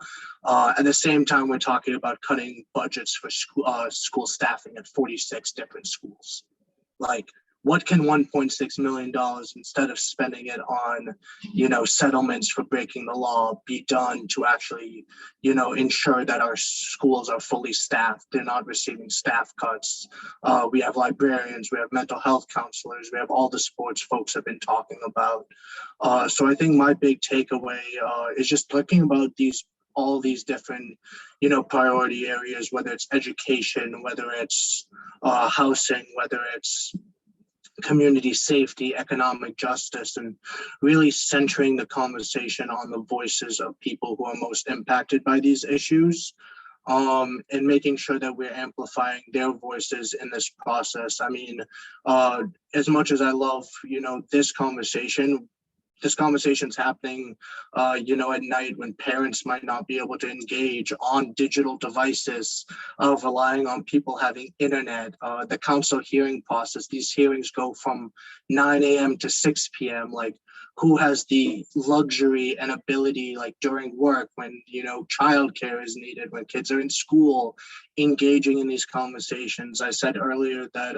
At the same time, we're talking about cutting budgets for school staffing at 46 different schools. Like, what can $1.6 million, instead of spending it on, you know, settlements for breaking the law, be done to actually, you know, ensure that our schools are fully staffed, they're not receiving staff cuts. We have librarians, we have mental health counselors, we have all the sports folks have been talking about. So I think my big takeaway is just looking about all these different, you know, priority areas, whether it's education, whether it's housing, whether it's community safety, economic justice, and really centering the conversation on the voices of people who are most impacted by these issues, and making sure that we're amplifying their voices in this process. I mean, as much as I love, you know, this conversation's happening, you know, at night when parents might not be able to engage on digital devices, relying on people having internet. The council hearing process, these hearings go from 9 a.m. to 6 p.m. Like, who has the luxury and ability, like during work, when, you know, childcare is needed, when kids are in school, engaging in these conversations. I said earlier that,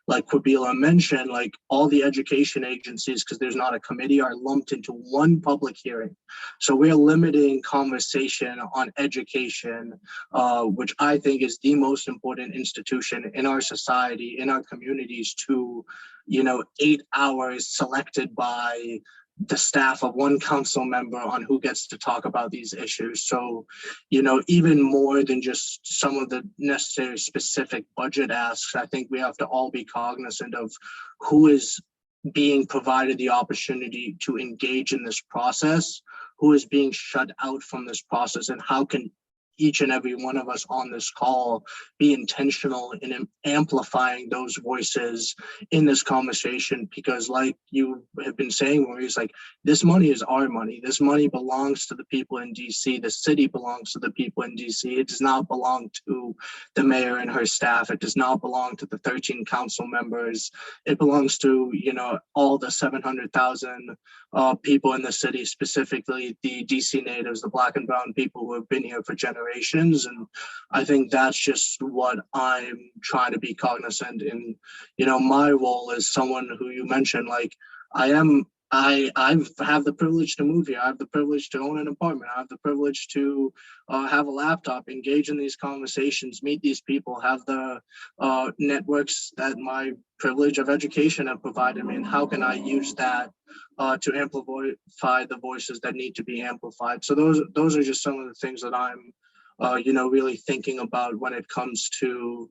like Qubilah mentioned, like all the education agencies, because there's not a committee, are lumped into one public hearing. So we're limiting conversation on education, which I think is the most important institution in our society, in our communities, to, you know, 8 hours selected by the staff of one council member on who gets to talk about these issues. So, you know, even more than just some of the necessary specific budget asks, I think we have to all be cognizant of who is being provided the opportunity to engage in this process, who is being shut out from this process, and how can each and every one of us on this call be intentional in amplifying those voices in this conversation. Because like you have been saying, Maurice, like, this money is our money. This money belongs to the people in DC. The city belongs to the people in DC. It does not belong to the mayor and her staff. It does not belong to the 13 council members. It belongs to, you know, all the 700,000 people in the city, specifically the DC natives, the Black and brown people who have been here for generations. And I think that's just what I'm trying to be cognizant in, you know, my role as someone who you mentioned. Like, I have the privilege to move here. I have the privilege to own an apartment. I have the privilege to have a laptop, engage in these conversations, meet these people, have the networks that my privilege of education have provided me. And how can I use that to amplify the voices that need to be amplified? So those are just some of the things that I'm you know, really thinking about when it comes to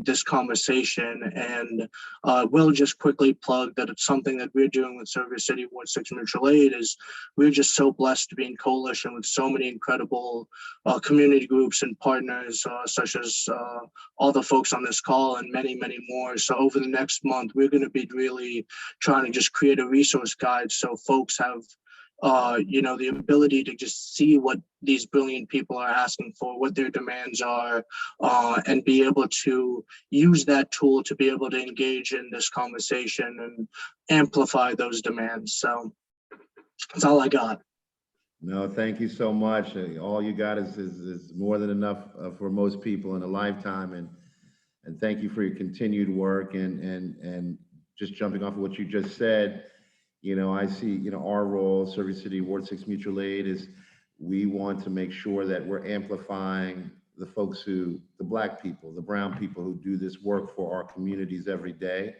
this conversation. And we'll just quickly plug that it's something that we're doing with Service City Ward 6 Mutual Aid. Is we're just so blessed to be in coalition with so many incredible community groups and partners, such as all the folks on this call and many, many more. So over the next month, we're going to be really trying to just create a resource guide so folks have you know, the ability to just see what these brilliant people are asking for, what their demands are, and be able to use that tool to be able to engage in this conversation and amplify those demands. So that's all I got. No, thank you so much. All you got is more than enough for most people in a lifetime. And thank you for your continued work and just jumping off of what you just said, I see, our role, Service City Ward 6 Mutual Aid, is we want to make sure that we're amplifying the folks the Black people, the brown people who do this work for our communities every day.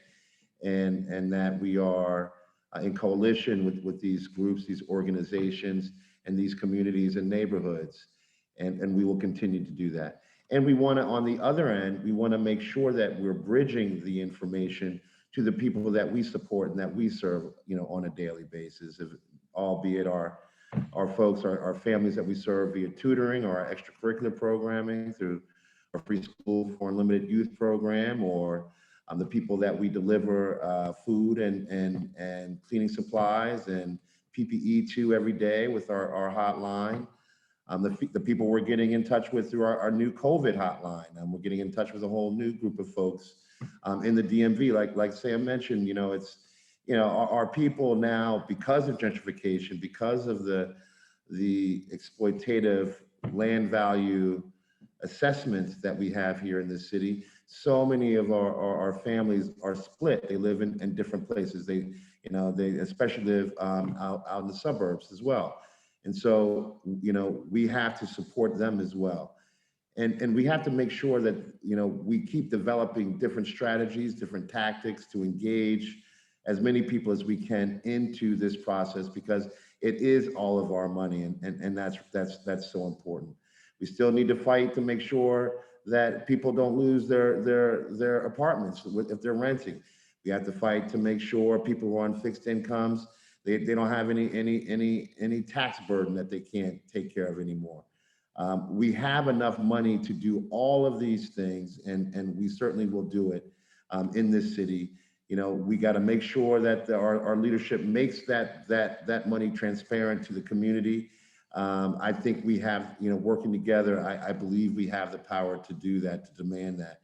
And that we are in coalition with these groups, these organizations, and these communities and neighborhoods. And we will continue to do that. And we want to, on the other end, we want to make sure that we're bridging the information to the people that we support and that we serve, on a daily basis, albeit our folks, our families that we serve via tutoring or our extracurricular programming through our free school for unlimited youth program, or the people that we deliver food and cleaning supplies and PPE to every day with our hotline. The people we're getting in touch with through our new COVID hotline. We're getting in touch with a whole new group of folks in the DMV. Like Sam mentioned, it's, our people now, because of gentrification, because of the exploitative land value assessments that we have here in this city, so many of our families are split. They live in different places. They especially live out in the suburbs as well. And so, we have to support them as well. And we have to make sure that, we keep developing different strategies, different tactics to engage as many people as we can into this process, because it is all of our money. And that's so important. We still need to fight to make sure that people don't lose their apartments if they're renting. We have to fight to make sure people who are on fixed incomes, they don't have any tax burden that they can't take care of anymore. We have enough money to do all of these things, and we certainly will do it in this city. We got to make sure that our leadership makes that money transparent to the community. I think we have, working together, I believe we have the power to do that, to demand that.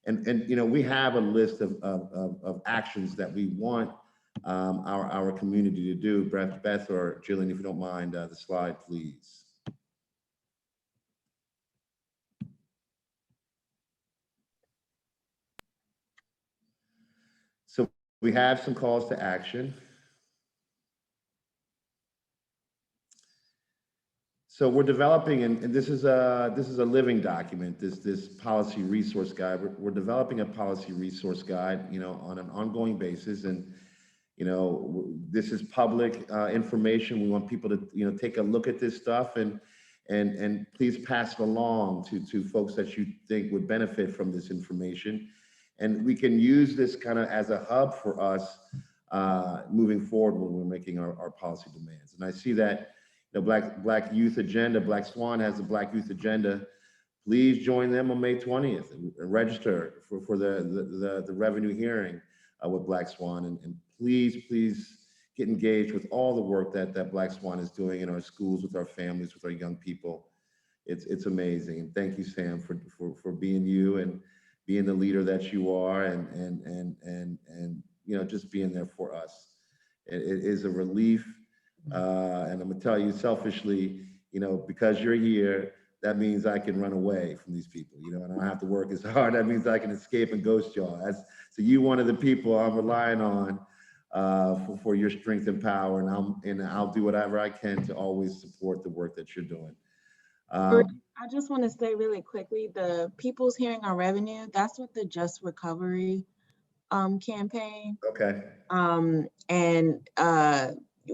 And we have a list of actions that we want our community to do. Beth or Jillian, if you don't mind, the slide, please. So we have some calls to action. So we're developing, and this is a living document, this policy resource guide. We're developing a policy resource guide, on an ongoing basis. And, this is public information. We want people to, take a look at this stuff and please pass it along to folks that you think would benefit from this information. And we can use this kind of as a hub for us moving forward when we're making our policy demands. And I see that the Black Youth Agenda, Black Swan has a Black Youth Agenda. Please join them on May 20th and register for the revenue hearing with Black Swan. And please get engaged with all the work that Black Swan is doing in our schools, with our families, with our young people. It's amazing. And thank you, Sam, for being you and being the leader that you are, and just being there for us. It is a relief. And I'm gonna tell you selfishly, because you're here, that means I can run away from these people, and I don't have to work as hard. That means I can escape and ghost y'all. So you one of the people I'm relying on for your strength and power, and I'll do whatever I can to always support the work that you're doing. I just want to say really quickly, the People's Hearing on Revenue, that's with the Just Recovery campaign. Okay.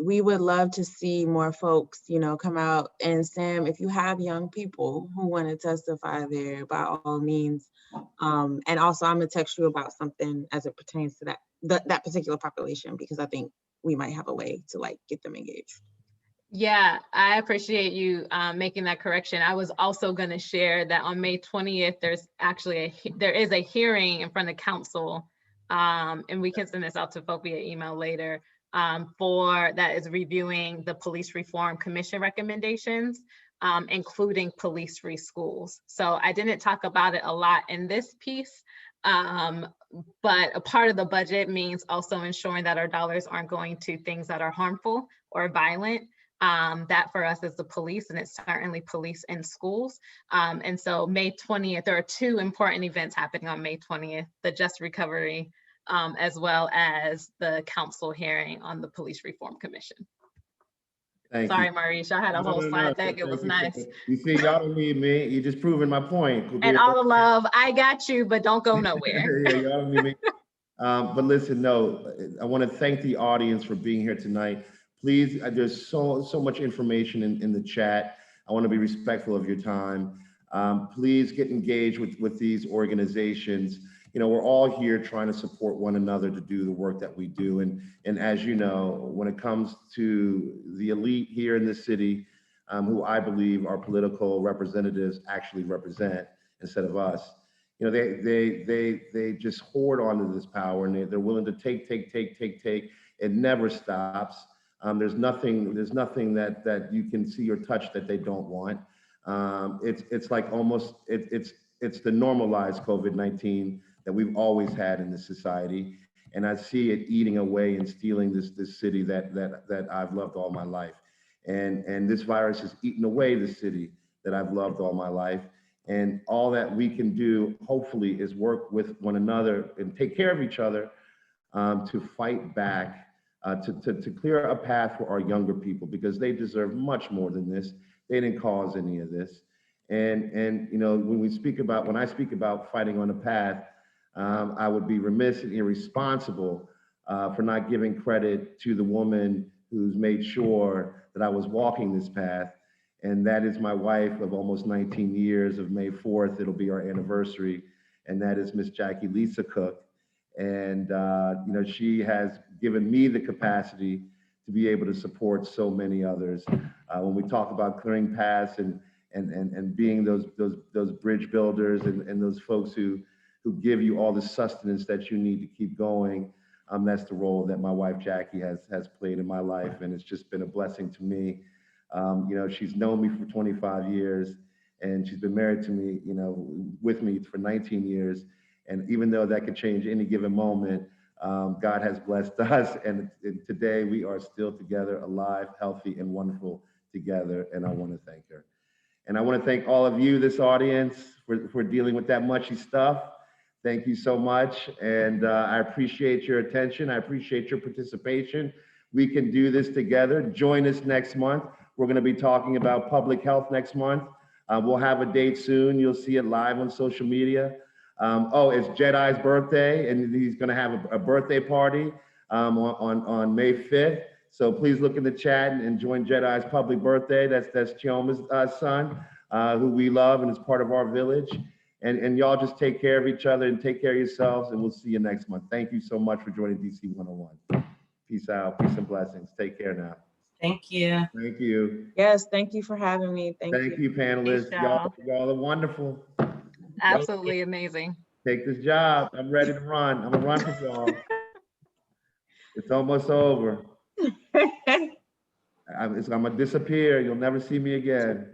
We would love to see more folks, come out. And Sam, if you have young people who want to testify there, by all means. And also, I'm gonna text you about something as it pertains to that particular population, because I think we might have a way to get them engaged. Yeah, I appreciate you making that correction. I was also going to share that on May 20th, there is a hearing in front of council, and we can send this out to folk via email later, that is reviewing the Police Reform Commission recommendations, including police-free schools. So I didn't talk about it a lot in this piece, but a part of the budget means also ensuring that our dollars aren't going to things that are harmful or violent. That for us is the police, and it's certainly police in schools. And so May 20th, there are two important events happening on May 20th, the Just Recovery as well as the council hearing on the Police Reform Commission. Thank Sorry, you. Maurice, I had a whole slide deck. It was nice. You see, y'all don't need me. You're just proving my point. And all the love, I got you, but don't go nowhere. Yeah, y'all don't need me. But listen, no, I want to thank the audience for being here tonight. Please, there's so much information in the chat. I want to be respectful of your time. Please get engaged with these organizations. You know, we're all here trying to support one another to do the work that we do. And as you know, when it comes to the elite here in the city, who I believe our political representatives actually represent instead of us, you know, they just hoard onto this power, and they're willing to take. It never stops. There's nothing that you can see or touch that they don't want. It's like almost it's the normalized COVID-19 that we've always had in this society, and I see it eating away and stealing this city that I've loved all my life, and this virus has eaten away the city that I've loved all my life. And all that we can do, hopefully, is work with one another and take care of each other to fight back, to clear a path for our younger people, because they deserve much more than this. They didn't cause any of this. And you know, when I speak about fighting on a path, I would be remiss and irresponsible for not giving credit to the woman who's made sure that I was walking this path. And that is my wife of almost 19 years. Of May 4th, it'll be our anniversary. And that is Miss Jackie Lisa Cook. And you know, she has given me the capacity to be able to support so many others. When we talk about clearing paths and being those bridge builders and those folks who give you all the sustenance that you need to keep going, that's the role that my wife Jackie has played in my life, and it's just been a blessing to me. You know, she's known me for 25 years, and she's been married to me, you know, with me for 19 years. And even though that could change any given moment, God has blessed us. And today we are still together, alive, healthy, and wonderful together. And I want to thank her. And I want to thank all of you, this audience, for dealing with that mushy stuff. Thank you so much. And I appreciate your attention. I appreciate your participation. We can do this together. Join us next month. We're going to be talking about public health next month. We'll have a date soon. You'll see it live on social media. Oh, it's Jedi's birthday, and he's going to have a birthday party on May 5th. So please look in the chat and join Jedi's public birthday. That's Chioma's son, who we love and is part of our village. And y'all just take care of each other and take care of yourselves, and we'll see you next month. Thank you so much for joining DC 101. Peace out. Peace and blessings. Take care now. Thank you. Thank you. Yes, thank you for having me. Thank you. Panelists. Thanks, Y'all are wonderful. Absolutely amazing. Take this job. I'm ready to run. I'm gonna run for y'all. It's almost over. I'm gonna disappear. You'll never see me again.